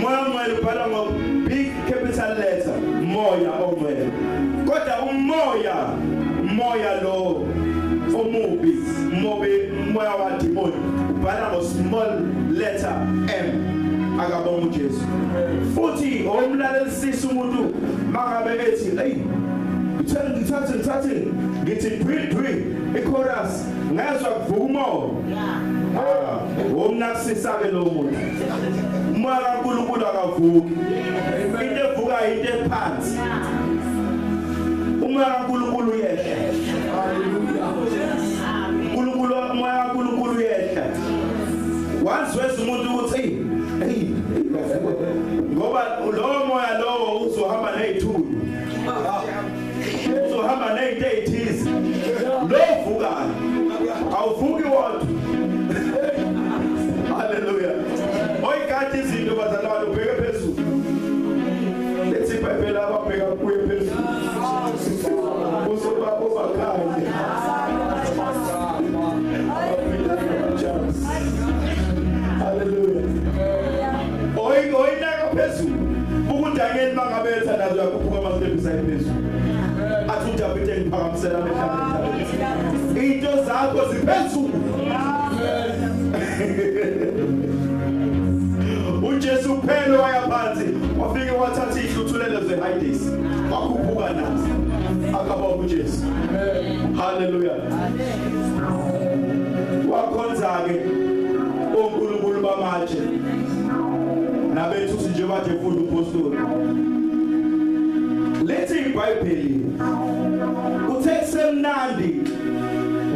[SPEAKER 1] Moya ongcwele ubhala ngo-big capital letter moya ongcwele, kodwa umoya lo omubi moya wadimoni ubhala ngo-small letter M. Akabonga uJesu. Futhi omlalelisisa umuntu mangabe ethi hey ngithathe ngithi dwi ichorus ngezwa kuvuka umoya womnakusisa ke lo muntu umoya kaNkulunkulu akavuki. Into evuka into ephansi umoya kaNkulunkulu yehla. Haleluya. Umoya kaNkulunkulu yehla. Once wes umuntu uthi hey ngoba lo moya lowo uzohamba nezithulu uzohamba nezinto ezithize lo vukayo awuvuki wodwa. Haleluya. Oyikade izinto bazalwane ubheke phezulu lethi iBhayibheli ababheka kuye phezulu uzobaba bakhanye. Haleluya. Oyinaka phezulu ukudangeni mangabetha nazo yakhuphuka amasebenzisa phezulu athi uJabete ngiphakamisela emhlabeni into zakho ziphezulu. uJesu phela waya phansi wafike wathatha ihluthulelo zeHades wakhuphuka nazo akabonga uJesu. Haleluya. Wakhonza ke uNkulunkulu bamanje nabethu nje bathe funda uPostoli. Lethi iBhayibheli uthe semnandi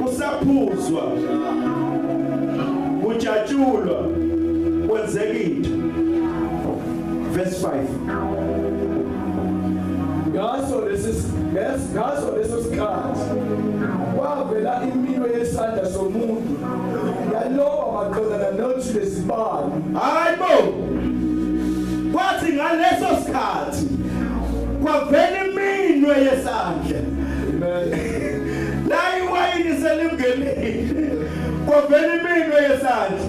[SPEAKER 1] usaphuzwa ujatshulwa kwenzeka into. Verse 5.
[SPEAKER 2] Ngaso leso sikhathi kwavela impilo yesandla somuntu yaloba maqondana nothi lesibani.
[SPEAKER 1] Hayibo. Kwathi ngaleso sikhathi kwavela iminwe yesandla. La iwayini selimngenile kwavela iminwe yesandla.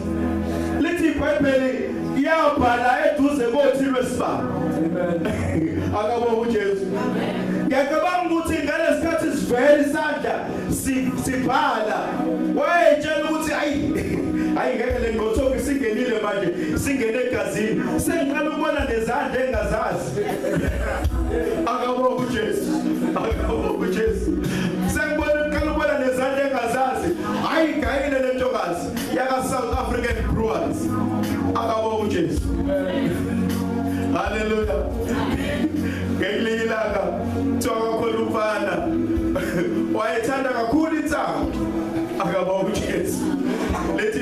[SPEAKER 1] Lithi iBhayibheli iyabhala eduze kothi lwesibani. Akabonga uJesu. Ngiyacabanga ukuthi ngalesikhathi sivela isandla sibhala wayetshela ukuthi hayi ngeke le ngothobi singenile manje singene egazini sengiqala ukubona nezandla engazazi. Akabonga uJesu. Sengibona uqala ukubona nezandla engazazi hayi ngayile le ntokazi yaka South African Brewers. Akabonga uJesu. Haleluya. Ngekililanga thokokhona umfana wayethanda kakhulu intsangu akabonga uJesu. Lethi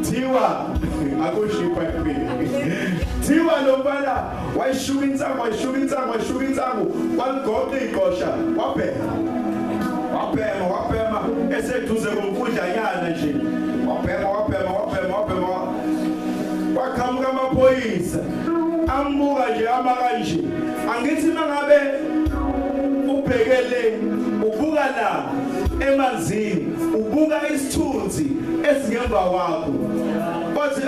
[SPEAKER 1] thiwa akushipa kuphela. Thiwa lo mfana wayishuka intsangu waligoqa igosha wabhema eseduze komfundanyana nje wabhema amaphoyisa ambuka nje amakanje angithi mangabe ubhekele ubuka la emanzini ubuka isithunzi esingemva kwakho bathi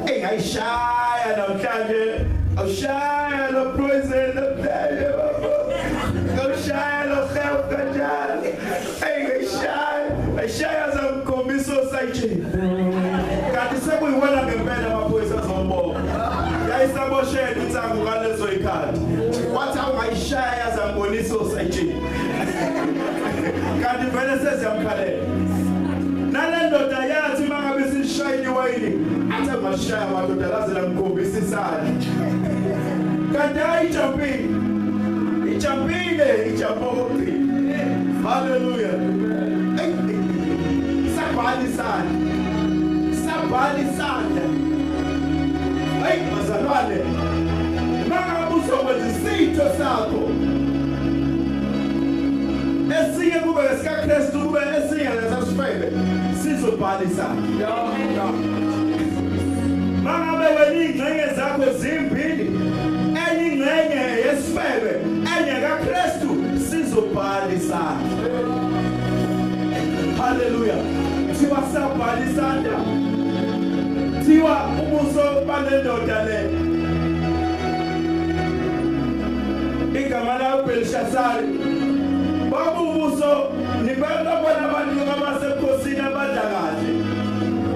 [SPEAKER 1] hey ayishaya namhlanje awushaya lo poison awushaya lo help kanjani ayishaya zamkhombisa osayitshini kanti sekuyiwona ngempela amaphoyisa azomboka yayisaboshela insangu ngalezo ikhadi wathi awungayishaya zambonisa osayitshini kanti vele seziyamkhalela nale ndoda yathi mangabe sishayini wayini athi angashaya madoda laze lamkhombisa isandla kanti ijampile ijampokoqi haleluya sabhali isandla hey bazalwane mangabe uzokwenza isitho sakho esinye kube esikaKristu kube esinye lesasifebe sizobhalisa mangabe wena ingxenye zakho zimbili enye ingxenye yesifebe enye kaKristu sizobhalisa haleluya thiwa sabhalisana thiwa ubuso balendoda le igama la Belshazzari babu ubuso nibona bona abantu abasekhosini abadla kahle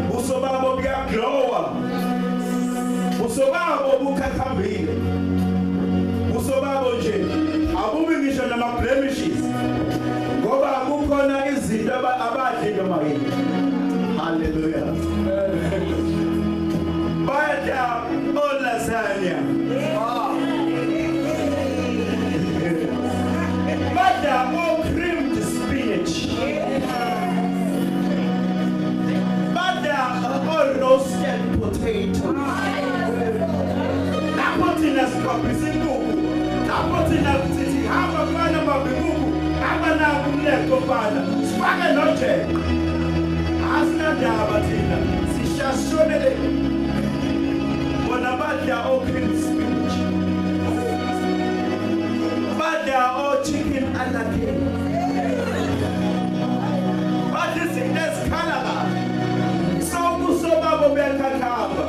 [SPEAKER 1] ubuso babo buyaglowa ubuso babo bukhakhambile ubuso babo nje abubi ngisho nama blemishes ngoba kukhona izinto abadli noma yini haleluya bada olasanya bada o creamed spinach bada o roasted potato napotina skopisinkukhu napotina kuthi hamba fana mabikuku hamba na kumleko fana sifake noje asina ndaba thina sishashonele bona badla o creamed spinach badla o chicken alake badla izinto so kusobabo buyakhakhamba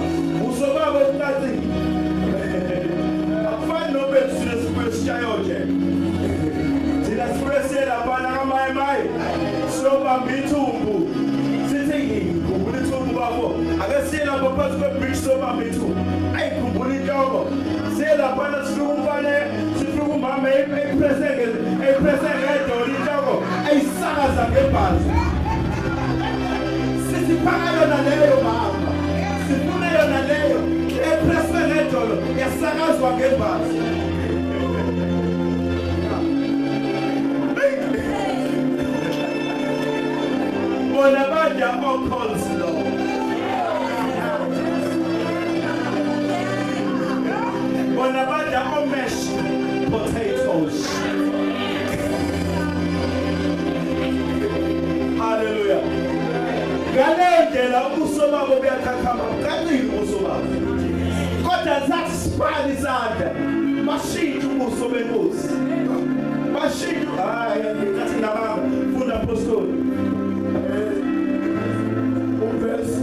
[SPEAKER 1] usobabo utathi afana nobethule sibeshayo nje thina sibesela bana kamayimayi sobamba ithumbu sithi ngikhumbula ithumbu babo akasiyela ngaphansi kwebridge sobamba ithumbu ayikhumbula inhloko siyela bana sihlumfane sifika umama eyiprese ngedolo inhloko ayisakaza ngebhazi siphaka yona leyo mama sifuna yona leyo eprese ngedolo yasakazwa ngebhazi bona badla coleslaw bona badla mashed potatoes hallelujah ngalendlela ubuso babo buyakhakhamba kancane ubuso babo kodwa zathi sibhali isandla bashintsha ubuso benkosi bashintsha hayi ngathi nabanga funda apostoli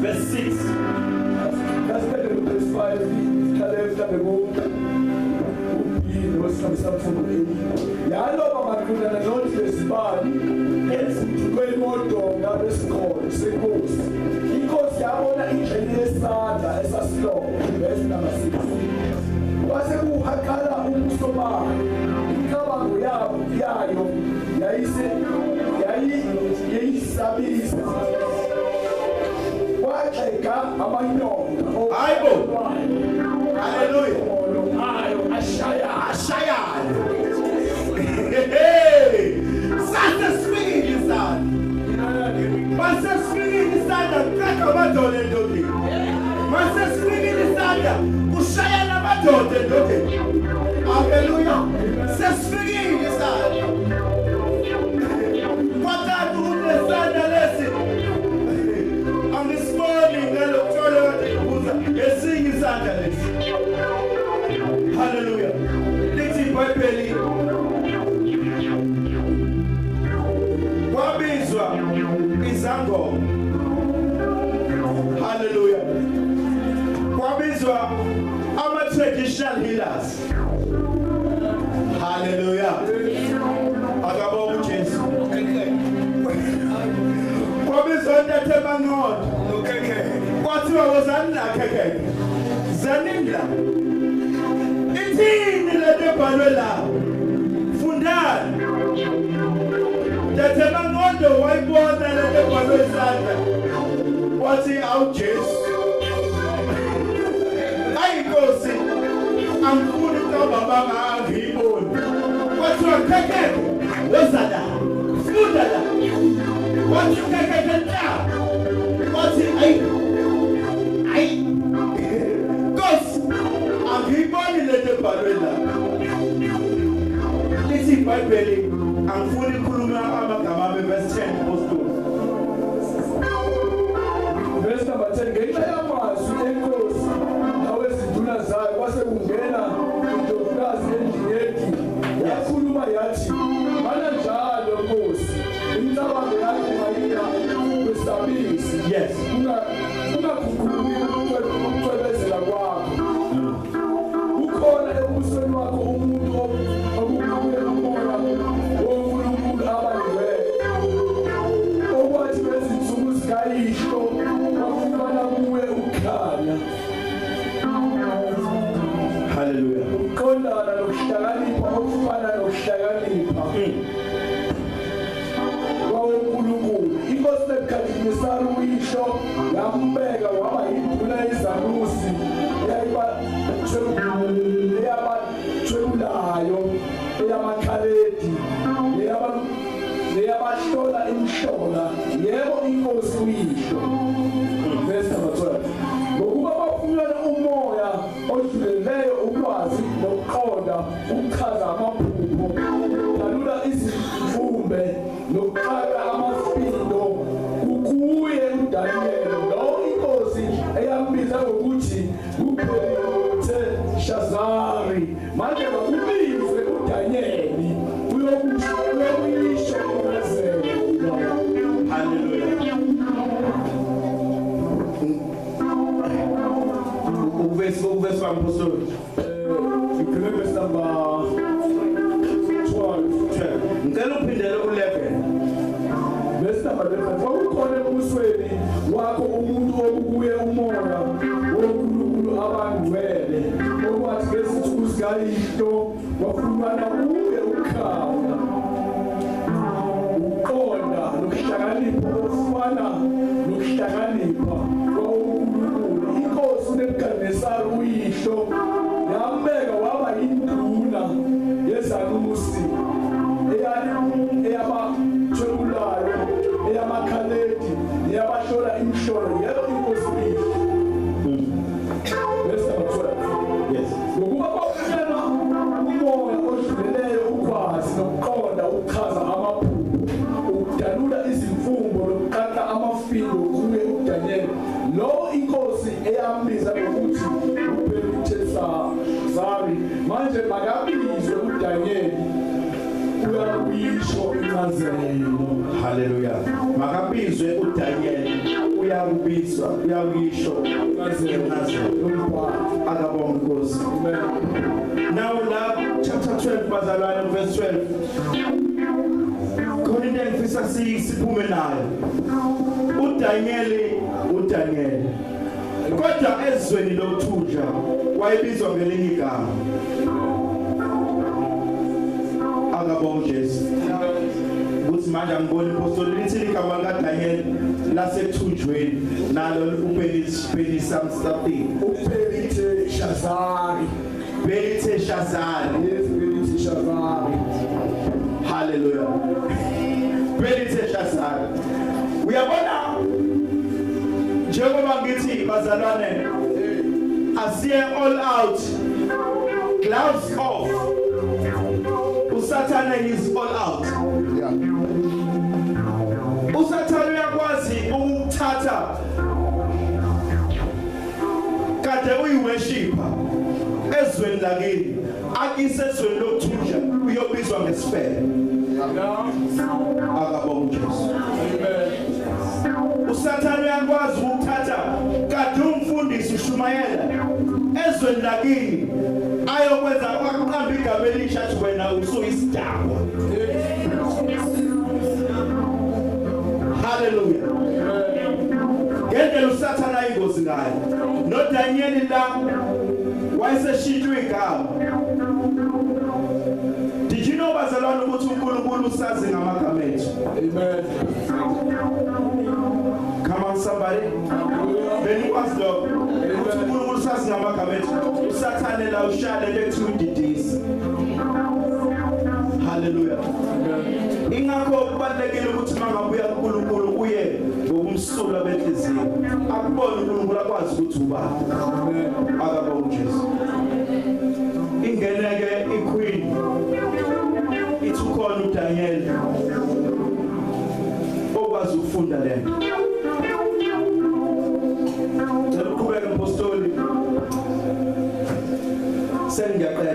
[SPEAKER 1] verse 6
[SPEAKER 2] that's better than verse 5 kale go yaloba maqondana nodlesibani kwelimoto ngabesikole senkosi inkosi yabona ingxenye yesandla esasilobo verse number 6 wase kuhaqala ubuso bayo incabango yayo yayisabisa waxeka amanyonga
[SPEAKER 1] hayibo haleluya ashaya sasesifike isandla basesifike isandla kaka amadolo endodeni masesifike isandla kushaya namadoda endodeni haleluya sesifike isandla kwathathu unesandla lesi angisiboni ngalokuthola esinye isandla lesi iBhayibheli kwabizwa izangoma. Hallelujah. Kwabizwa ama-traditional healers. Hallelujah. Akabonga uJesu. Kwabizwa uNtathemangqondo. Kwathiwa wozani la khekhe. Zanimla. Ithini lento ebhalwe la? Fundani. Ntathemangqondo wayibona lento ebhalwe isandla. Wathi awuJesu. Ayinkosi. Angifuni ukuba baba angiyiboni. Kwathiwa khekhe. Wozala. Funda la. Wathi khekhe nta. Wathi ayi. Nkosi. Angiyiboni lento ebhalwe la. Lithi iBhayibheli angifuni ukukhuluma amagama ami verse 10 apostles.
[SPEAKER 2] Verse number 10 ngenxa yamazwi enkosi nawezinduna zayo kwase kungena indodakazi endlini yethu yakhuluma yathi mana njalo Nkosi imicabango yakho mayina kwesabisi
[SPEAKER 1] Yes.
[SPEAKER 2] ungakhulumi ukucwebezela kwakho ukhona ebusweni wakho umuntu okubuye umoya woNkulunkulu abangcwele okwathi bezinsuku zikayihlo wafumana kuwe ukukhanya.
[SPEAKER 1] Hallelujah.
[SPEAKER 2] Ukuqondana nokuhlakanipha okufana nokuhlakanipha kwawoNkulunkulu. Inkosi Nebukadinezari uyihlo yambeka waba yinduna yezanusi eyabathwebulayo eyamakhaledi neyabahlola imhlola. Yebo inkosi uyihlo. Verse number 12. Ngokuba bafunyana umoya odluleleyo ukwazi nokuqonda ukuchaza amaphupho dalula izimfumbe nokuqaka amafindo ukuye uDaniel lo inkosi eyambiza ngokuthi uBeliteshazari manje bakubizwe uDaniel uyokuyisho ukwenzela.
[SPEAKER 1] Hallelujah. Verse one apostle.
[SPEAKER 2] Verse number 12.
[SPEAKER 1] Ngicela uphindele u11.
[SPEAKER 2] Verse number 11. Kwakukhona ebusweni wakho umuntu okubuye umoya woNkulunkulu abangcwele okwathi ngezinsuku zikayihlo wafumana kuye ukukhanya ukuqonda nokuhlakanipha okufana nokuhlakanipha kwawoNkulunkulu. Inkosi uNebukadinezari uyihlo yambeka waba yinduna yezanusi eyabathwebulayo eyamakhaledi neyabahlola imhlolo. Yebo inkosi uyihlo. Verse number 12.
[SPEAKER 1] Yes.
[SPEAKER 2] Ngokuba bafunyana umoya odluleleyo ukwazi nokuqonda ukuchaza amaphupho ukudalula izimfumbo nokuqaqa amafindo kuye uDaniel lo inkosi eyambiza ngokuthi uBeliteshazari manje makabizwe uDaniel uyakuyisho incazelo.
[SPEAKER 1] Hallelujah. Makabizwe uDaniel uyakubizwa uyakuyisho incazelo. Akabonga Nkosi. Now chapter 12 bazalwane verse 12. Khona into engifisa siphume nayo. uDaniel kodwa ezweni lokuthunja wayebizwa ngelinye igama. Akabonga Jesu. Ukuthi manje angiboni impostoli lithi igama kaDaniel lasekuthunjweni nalo uBeliteshazari. Beliteshazari.
[SPEAKER 2] Yes, Beliteshazari.
[SPEAKER 1] Hallelujah. Beliteshazari. Uyabona njengoba ngithi bazalwane asiye all out, gloves off. uSathane is all out. uSathane uyakwazi ukuthatha kade uyiworshipper ezweni lakini akise ezweni lokuthunja kuyobizwa ngesifebe. Akabonga uJesu. Usathane uyakwazi ukuthatha kade umfundisi ushumayela ezweni lakini ayokwenza aqamba igama elisha athi wena usuyisidakwa. Hallelujah. Ngendlela usathana ingozi ngayo. NoDaniel la wayeseshintshwe igama. Did you know bazalwane ukuthi uNkulunkulu usazi ngamagama ethu?
[SPEAKER 2] Amen.
[SPEAKER 1] Come on somebody. Benikwazi lokho. Ukuthi uNkulunkulu usazi ngamagama ethu. Usathane la ushale lethu udidisi. Hallelujah. Ingakho kubalekile ukuthi mangabuya kuNkulunkulu uye ngokumsula benhliziyo. Akubone uNkulunkulu akwazi ukuthi ubani. Akabonga uJesu. Ingeneke iqueen ithukona uDaniel okwazi ukufunda lento. Ukuqhubeka apostoli sengiyaqeda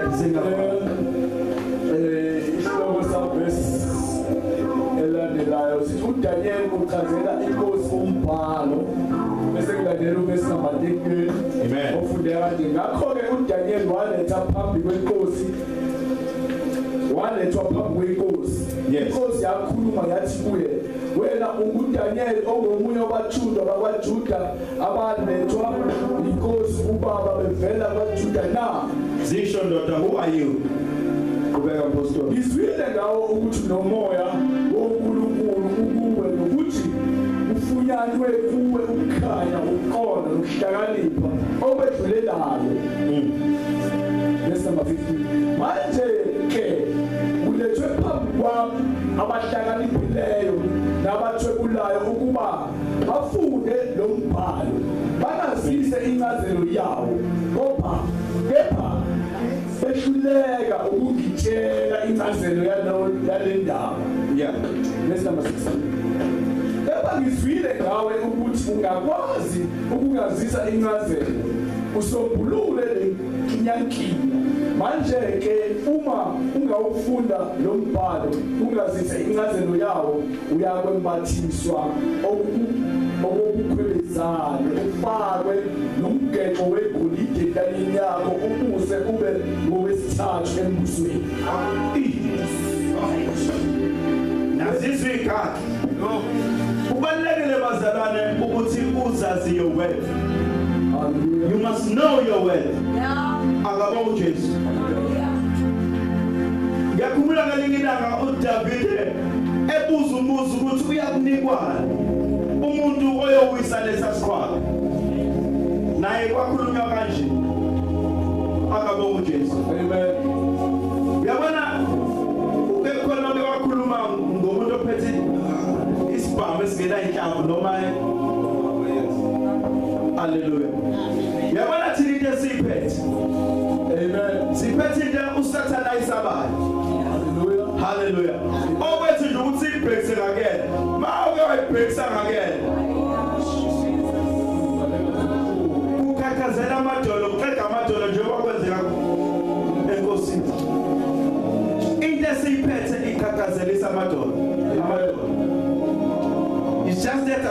[SPEAKER 2] isihloko sabesi elandelayo sithi uDaniel uchazela inkosi umbhalo bese kulandela ubesi namba 10.
[SPEAKER 1] Amen.
[SPEAKER 2] Ofundeka kanje ngakho ke uDaniel walethwa phambi kwenkosi.
[SPEAKER 1] Yes.
[SPEAKER 2] Inkosi yakhuluma yathi kuye, wena unguDaniel ongomunye wabaJuda bakwaJuda abalethwa inkosi ubaba bevela kwaJuda na.
[SPEAKER 1] Zisho ndoda, who are you? Kubeka apostoli.
[SPEAKER 2] Ngizwile ngawo ukuthi nomoya woNkulunkulu ukuwe nokuthi ufunyanywe kuwe ukukhanya ukuqonda nokuhlakanipha okwedlulelayo. Verse number 15. Manje ke ulethwe phambi kwami abahlakaniphileyo nabathwebulayo ukuba bafunde lo mbhalo banazise incazelo yawo kepha behluleka ukungitshela incazelo yale ndaba.
[SPEAKER 1] Yeah.
[SPEAKER 2] Verse number 16. Kepha ngizwile ngawe ukuthi ungakwazi ukungazisa incazelo usombulule le kinyankinya. Manje ke uma ungawufunda lo mbhalo ungazise incazelo yawo uyakwembathiswa okukhwelezane ufakwe nomgexo wegolide entalini yakho ukuse ube ngowesithathu embusweni.
[SPEAKER 1] Nazizwe ikhaki. Kubalekile bazalwane ukuthi uzazi your worth. You must know your worth. Akabonga uJesu. Ngiyakhumbula ngelinye ilanga uDavid ebuza umbuzo ukuthi uyakunikwani umuntu oyowisa lesasikhwala. Naye kwakhulunywa kanje. Akabonga uJesu.
[SPEAKER 2] Amen.
[SPEAKER 1] Yabona ukekhona bewakhuluma ngomuntu ophethe isibhamu esingena inhlamvu noma hallelujah. Yabona thina into esiphethe.
[SPEAKER 2] Amen.
[SPEAKER 1] Siphethe into usathana isabayo.
[SPEAKER 2] Hallelujah.
[SPEAKER 1] Hallelujah. Okwethu nje ukuthi sibhekise ngakena. Mawuke wayibhekisa ngakena. Ukhathazela amadolo, uqeda amadolo njengoba kwenzeka enkosini. Into esiphethe ikhathazelisa amadolo. It's just that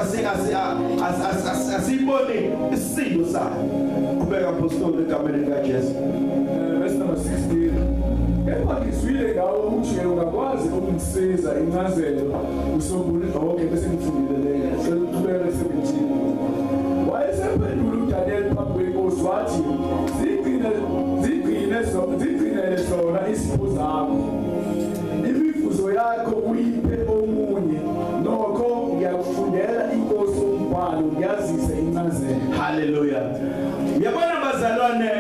[SPEAKER 1] asibone isisindo sayo. Kubeka apostoli egameni likaJesu.
[SPEAKER 2] Verse number 16. Kepha ngizwile ngawe ukuthi ungakwazi ukungisiza incazelo usombulule. Okay, bese ngifundile leyo. Sekubeka 17. Wayesephendula uDaniel phambi kwenkosi wathi, zigcinele zona izipho zakho. Imivuzo yakho uyiphe omunye. Nokho ngiyakufundela inkosi umbhalo ngiyazise incazelo.
[SPEAKER 1] Hallelujah. Yabona bazalwane,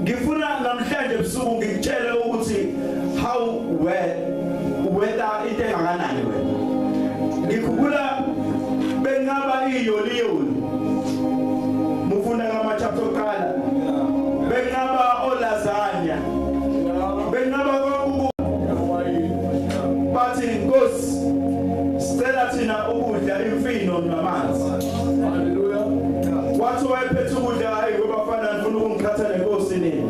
[SPEAKER 1] ngifuna namhlanje ebusuku ngikutshele ukuthi how whether into engakanani wena. Ngikhumbula bengaba iyoliyoli. Mufunda ngama chapter oqala. Bengaba olazanya. Bengaba bathi inkosi sicela thina ukudla imfino namanzi.
[SPEAKER 2] Hallelujah.
[SPEAKER 1] Wathi wayephethe ukudla hayi ngoba bafana ngifuna ukungikhatha nenkosi nini.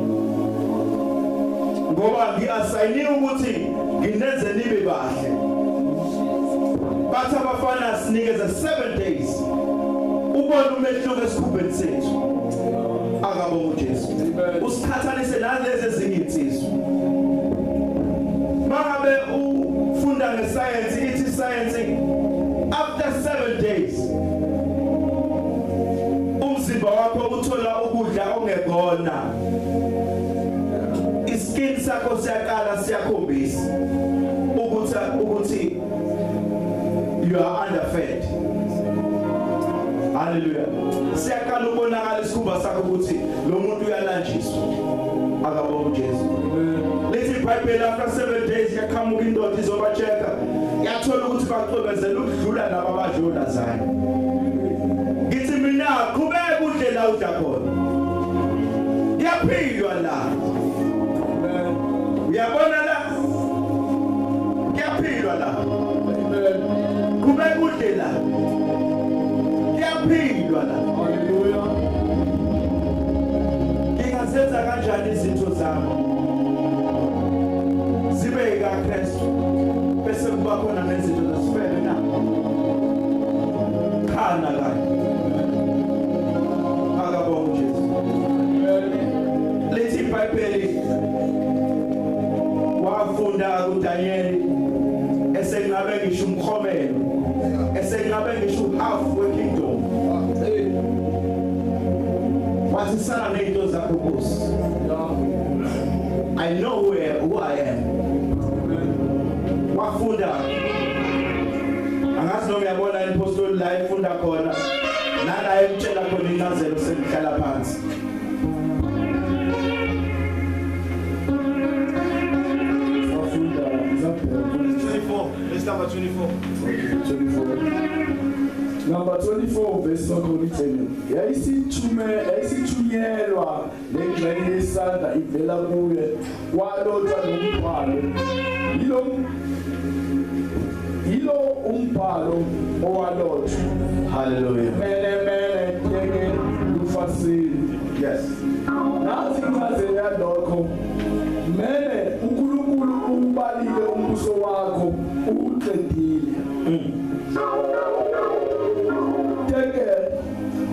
[SPEAKER 1] Ngoba ngoba ngiasayiniwe ukuthi nginenze nibe bahle. Bathi abafana sinikeza 7 days. Ubona umehluko esikhubeni sethu. Akabonga uJesu. Usikhathalise nalezi ezinye insizwa. Mangabe ufunda ngescience, ithi science after 7 days umzimba wakho uthola ukudla ongekona. Iskin sakho siyaqala siyakhombisa ukuthi you are underfed. Hallelujah. Siyaqala ubonakala isikhumba sakho ukuthi lo muntu uyalanjiswa. Akabonga uJesu. Lethi iBhayibheli after 7 days yakhamuka indoda izobacheka. Yathola ukuthi baqhubezela ukudlula laba abadlula zayo. Ngithi mina qhubeka udle la udla khona. Yaphilwa la. Uyabona la? Yaphilwa la. Qhubeka udle la. Yaphilwa la.
[SPEAKER 2] Hallelujah.
[SPEAKER 1] Ngingazenza kanjani izinto zami? Zibe kaKristu. Bese kuba khona nezinto zasifele na. Khana kanye. Akabonga uJesu. Lethi iBhayibheli wafunda kuDaniel esengabe ngisho umkhomelo. Esengabe ngisho half kingdom. Wasisana nezinto zakho Nkosi. I know who I am. Wafunda. Angazi noma uyabona impostoli la ifunda khona. Nala emtshela khona incazelo sekuhlala phansi.
[SPEAKER 3] Number 24.
[SPEAKER 2] Number 24 verse sokhona yayisithunyelwa lengxenye yesandla ivela kuye walotshwa lombhalo yilo umbhalo owalotshwa.
[SPEAKER 1] Hallelujah.
[SPEAKER 2] Mele yeke lufasili.
[SPEAKER 1] Yes.
[SPEAKER 2] Nathi incazelo yalokho mele uNkulunkulu umbalile umbuso wakho uqedile. Teke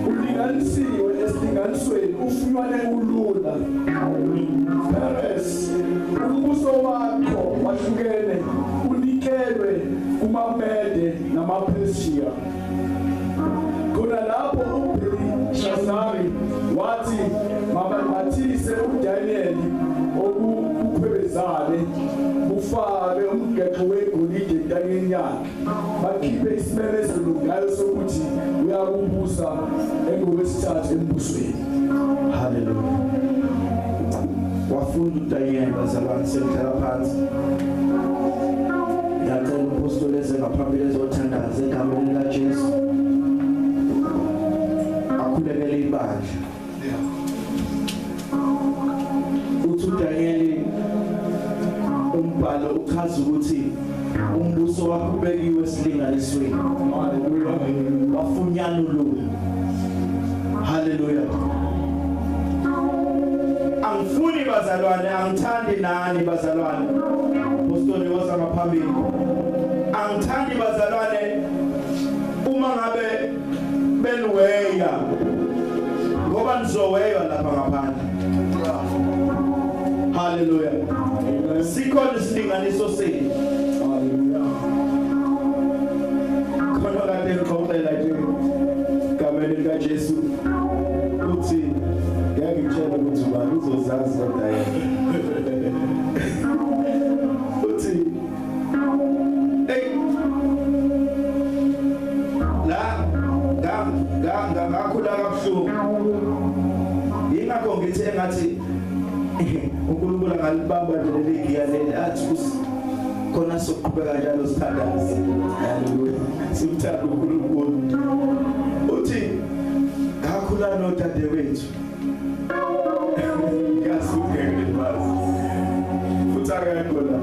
[SPEAKER 2] ulinganisiwe esilinganisweni ufumane ulula. Paris umbuso wakho wahlukene unikelwe kumaMede namaPersia. Kuna lapho uBelishazari wathi mabathise uDaniel okukhwebezane ufake umgexo wegolide entanyeni yakhe bakhiphe isimemezelo ngayo sokuthi uyakubusa engowesithathu embusweni.
[SPEAKER 1] Hallelujah. Wafunda uDaniel bazalwane semhlala phansi. Yacela umpostoli eze ngaphambili ezothandaza egameni likaJesu. Akhulekele ibandla. Uthi uDaniel umbhalo uchaza ukuthi umbuso wakho ubekiwe esilinganisweni. Hallelujah. Wafunyana ululu. Hallelujah. Angifuni bazalwane, angithandi nani bazalwane. Apostoli woza ngaphambili. Angithandi bazalwane uma ngabe benweya. Ngoba nizoweya lapha ngaphandle. Hallelujah. Sikhona isilinganiso senu.
[SPEAKER 2] Hallelujah.
[SPEAKER 1] Khona kade ngixoxela nje gameni likaJesu uthi ngeke ngitshele ukuthi ubani uzozazi kodwa yena. Uthi la ngakhula kabuhlungu. Yingakho ngithi engathi uNkulunkulu angalibamba leli giya leli athi khona sokuqhubeka njalo sithandaza. Hallelujah. Simthanda uNkulunkulu. Uthi ngakhula nodadewethu. Ngasukele bazi. Futhi akakhona.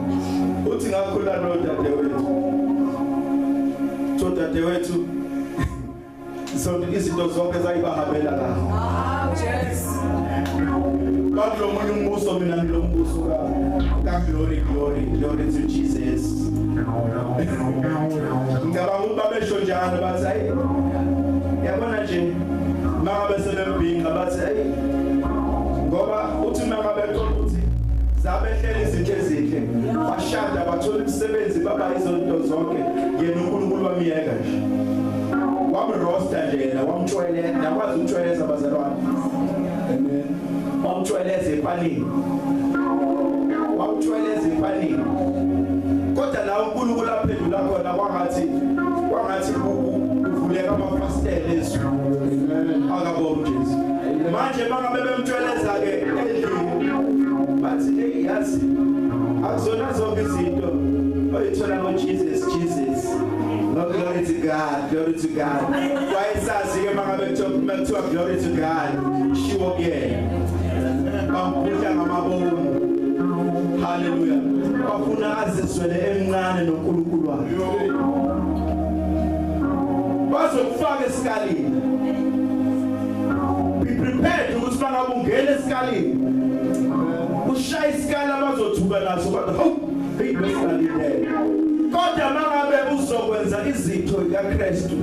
[SPEAKER 1] Uthi ngakhula nodadewethu. Dadewethu izinto zonke zayibahambela la. Yes. Bakulo munye umbuso mina ngilombuso ka. Glory, glory, glory to Jesus. Ngicabanga babesho njalo bathi hayi yabona nje mangabe selembinga bathi hayi ngoba uthi mangabe ukuthi zabehlela izinto ezinhle bashada bathola umsebenzi baba izinto zonke yena uNkulunkulu wamiyeka nje wamrosta nje yena wamtshweleza nakwazi ukutshweleza abazalwane amen wamtshweleza epanini wamtshweleza epanini kodwa la uNkulunkulu aphendula khona kwangathi uvuleka amafastela ezwi akabonga Jesu manje bangabe bemtshweleza ke endlini bathi hey yazi akuzona zonke izinto oyithola ngoJesus glory to God wayesazi ke mangabe kuthiwa glory to God shiwo kuyena bamphutha ngamabomu haleluya bafuna azizwele emncane noNkulunkulu wakhe bazokufaka esikalini be prepared ukuthi bangabe ungena esikalini ushaya isikala bazothuka naso bathi hawu hey besikali le kodwa mangabe uzokwenza izitho zikaKristu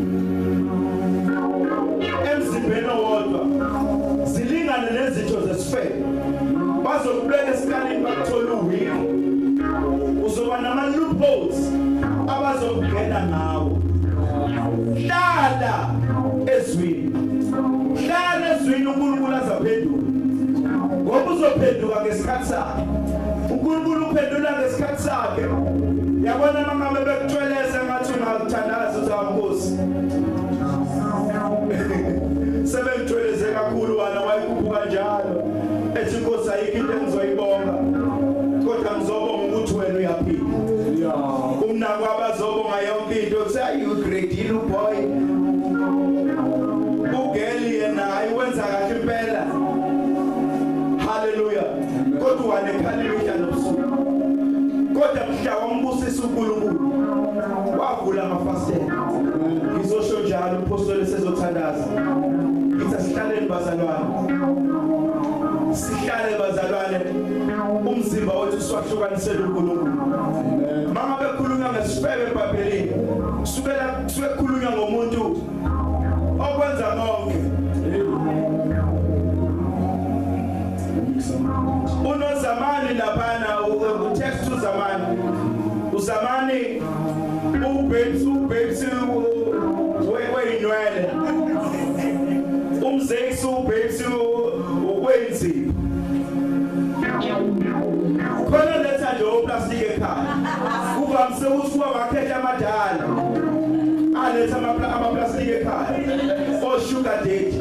[SPEAKER 1] emzimbeni owodwa zilingane nezitho zesifebe bazokubeka esikalini bakuthola uwiki uzoba nama loopholes abazokungena ngawo hlala ezwini uNkulunkulu azaphendula ngoba uzophenduka ngesikhathi sakhe uNkulunkulu uphendula ngesikhathi sakhe yabona mangabe bekutshweleza ngathi ungakuthandaza uThankosi sebemtshweleze kakhulu wena wayikhuphuka njalo ethi Nkosi ayikho into engizoyibonga kodwa ngizobonga ukuthi wena uyaphila umnako abazobonga yonke into say you great little boy ugeli yena ayiwenza kahle impela haleluya kodwa wanekhalile mhla nobusuku kodwa mhla wambusisa uNkulunkulu wavula amafastela ngizosho njalo umpostoli sezothandaza ngithi sihlaleni bazalwane umzimba wethu siwahlukanisele uNkulunkulu mangabe khulunywa ngesifebe eBhayibhelini suke khulunywa ngomuntu okwenza konke unozamani laphana utext uzamani ubabes weyinwele umzekisi ubabes ukwenzi khona letha nje oplastic ekhaya kuvamise ukuthi kuba bakhetha amadala aletha amaplastic ekhaya o sugar daddy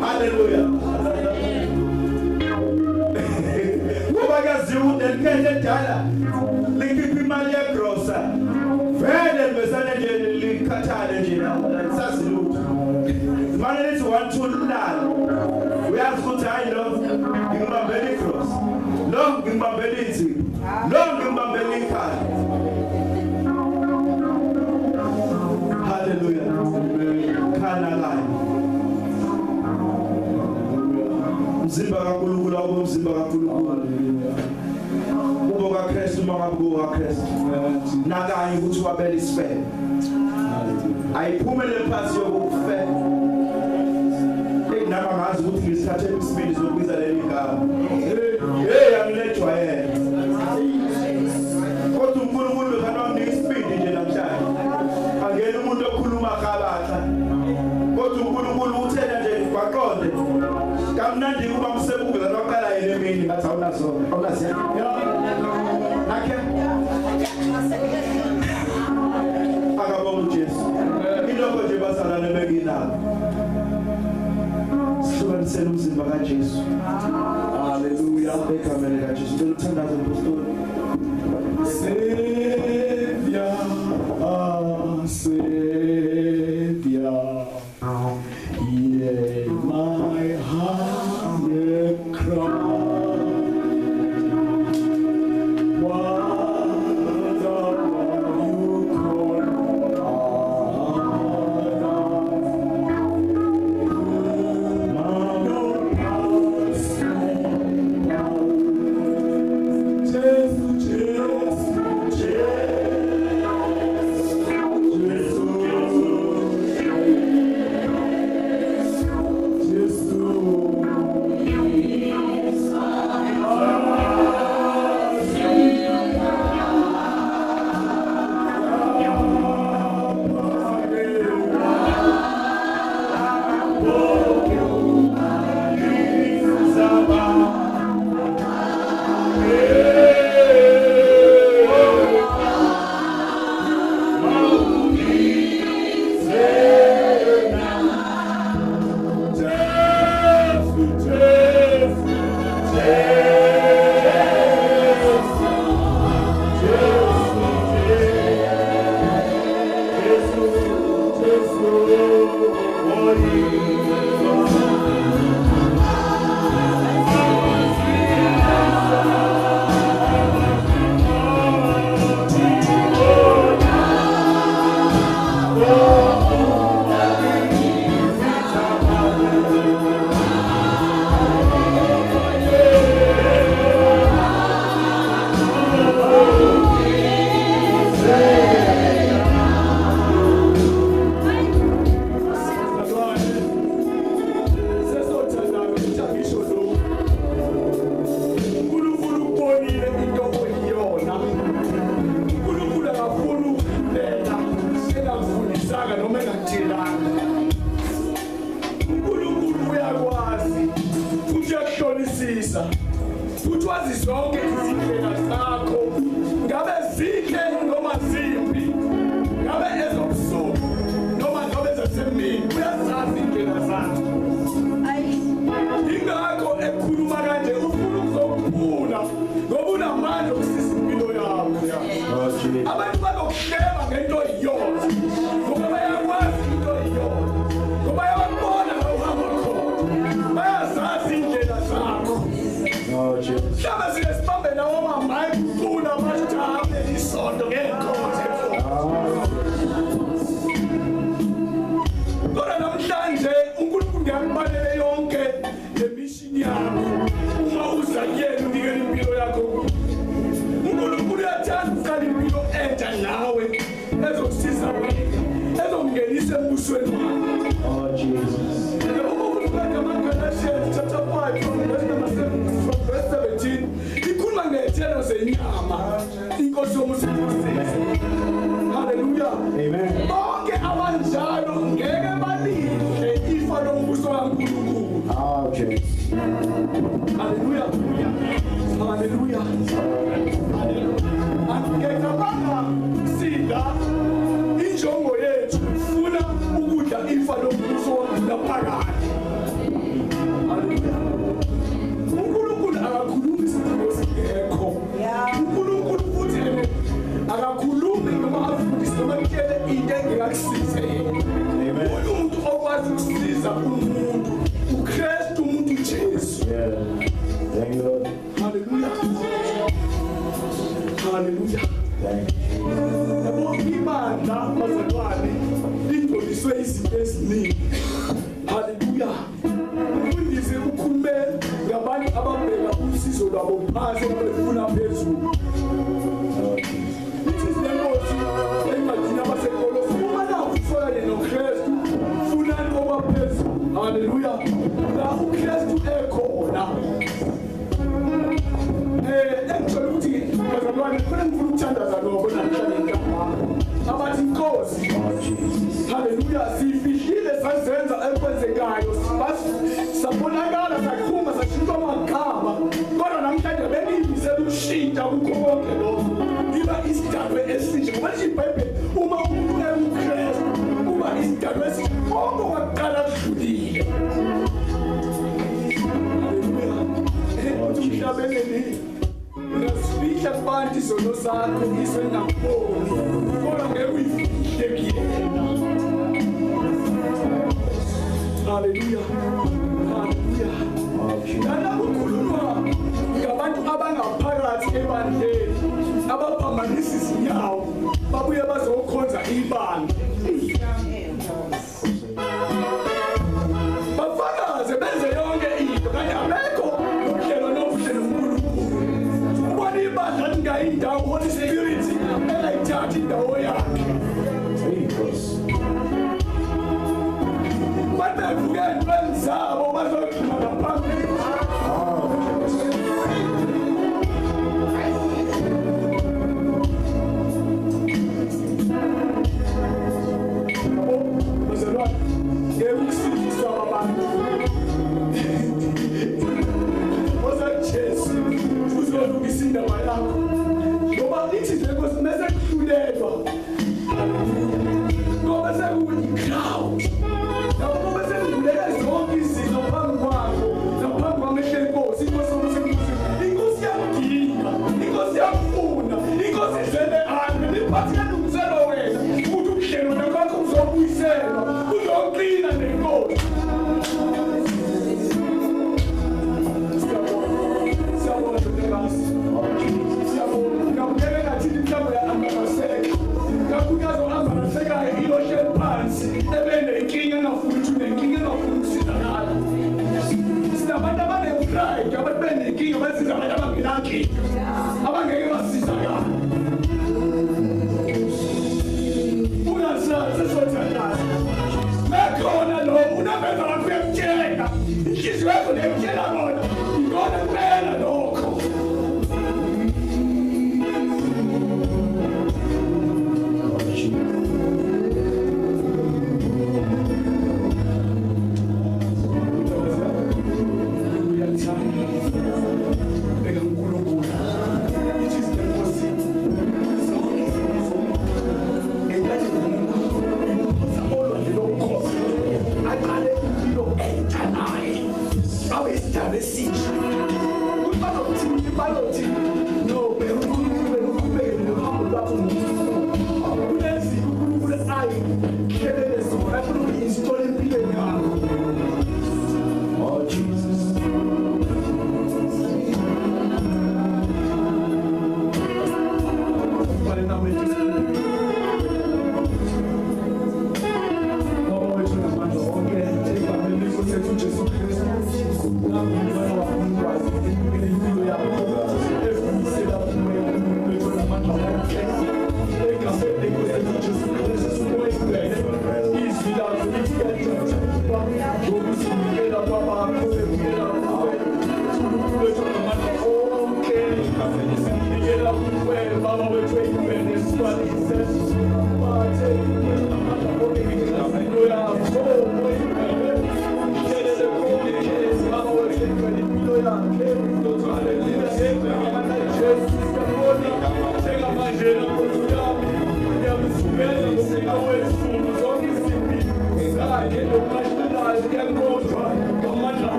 [SPEAKER 1] haleluya ngoba kazi udelikhethe edala likhipha imali yegrosa vele besane nje likhathale nje sasilutho manje lithi 1 2 lala uyazi ukuthi hayi lo ngibambele icross lo ngibambele inzipho lo ngibambele ikhaya haleluya khana la umzimba kaNkulunkulu awumzimba kaNkulunkulu ubo kaKristu mangabuko kaKristu nakanye ukuthi wabele isifebe ayiphumele phansi yokufe nama ngazi ukuthi ngisithathe isibindi sokubiza leli gama hey angilethwa yena kodwa uNkulunkulu bekanamnika isibindi nje namhlanje angena umuntu okhuluma kabaxa kodwa uNkulunkulu uthena nje kwaqonde kamnandi kuba umsebenzi laqala yena emini ngathi awunazo nakhe akabonga Jesu ilokho nje basalane bekinalo sihlukanisele umzimba kaJesu haleluya egameni likaJesu ngiluthandaza umpostoli Savior hear my humble cry
[SPEAKER 2] uyahlolisisa futhi wazi zonke izindlela zakho ngabe zinhle noma zimbi ngabe ezobusuku noma ngabe ezasemini uyazazi indlela zakho ingakho ekhuluma kanje ufuna ukuzokuphula ngoba unamandla okusisa impilo yakho abantu bazokuhleba ngento yonke ngoba bayakwazi into yonke ngoba bayabona la uhamba khona bayazazi indlela zakho hlaba siyesibambe lawo mamayi kucula basijame isonto ngekhothe kodwa namhlanje uNkulunkulu ngiyakubalele yonke lemishini yakho uma uza kuyena unikele impilo yakho uNkulunkulu uyathanda ukuqala impilo entsha nawe ezokusiza wena ezongenisa embusweni wakho chapter 5 verse 17 ikhuluma ngezithelo zenyama inkosi yomusebenzi. Haleluya. Amen. Bonke abanjalo ngeke balidle ifa lombuso kaNkulunkulu. Haleluya. Haleluya. Angekabanga sidla injongo yethu ufuna ukudla ifa lombuso laphakathi. uNkulunkulu akakhulumi isidingo singekho. uNkulunkulu futhi akakhulumi noma afundise noma kutshele into engekakusize yena. Umuntu okwazi ukusiza umuntu uKristu umuntu uJesu. Thank you Lord. Hallelujah. Hallelujah. Yabo ibandla bazalwane lidluliswe izinto eziningi. Hallelujah. Ufundise ukhulume ngabantu ababheka usizo lwabo phansi abafuna phezulu. Ithi izinkosi encwadini yabasenkolo uma na ufana noKristu funa ngoba phezulu. Hallelujah. La uKristu ekhona. Engicela ukuthi bazalwane kufanele ngifuna ukuthandaza lokho namhlanje ngapha. Abathi inkosi. Haleluya. Sifihlile sazenza ekwenzekayo. Sabonakala sakhuma sashintshwa amagama. Kodwa namhlanje bengiyimisela ukushintsha kukho konke lokho. Ngiba isidalwe esinje. Ngoba iBhayibheli uma umuntu eUKristu kuba isidalwe esinje. Konke kwaqala kudlulile. Umhlabeni ungasifihla kubantu izono zakho ngizwe ngakuboni kodwa ngeke uyifihle kuyena. Haleluya. Haleluya. Lana kukhulunywa ngabantu abangaphakathi ebandleni abaphambanisa izinyawo babuye bazokhonza ibandla. Bafakaze benze yonke into kanti abekho indawo Holy Spirit elayithatha indawo yakhe. Babevuke entweni zabo bazogcina ngaphambili. Bazalwane ngeke ukusindiswa abantu. Jesu uzolungisa indaba yakho. Ngoba lithi nje Nkosi mase kuhlulelwa. Ngoba sekuyi-crowd. Ngoba sekudluleka zonke izinto phambi kwakho naphambi kwamehlo enkosi. Inkosi iyakudinga, inkosi iyakufuna, inkosi izele ame niphathi kalungiselo wena ukuthi ubuhlelo nakwakho uzobuyiselwa uzoqina nenkosi. Abantu abanepride abantu benenkinga basiza abantu abangenankinga abangeke basizakala. Ungasazi sesothandaza mekhona lo unameza wakho uyakutshela inhliziyo yakho neyakutshela bona ikona kuphela lokho. esitsha balothi no uNkulunkulu uqhubeke nohambo lwakho kulezi uNkulunkulu ayikhelele zona uinstall empilweni yakho.
[SPEAKER 1] Oh Jesus.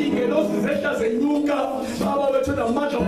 [SPEAKER 2] Ingelo zizehla zenyuka baba wethu namandla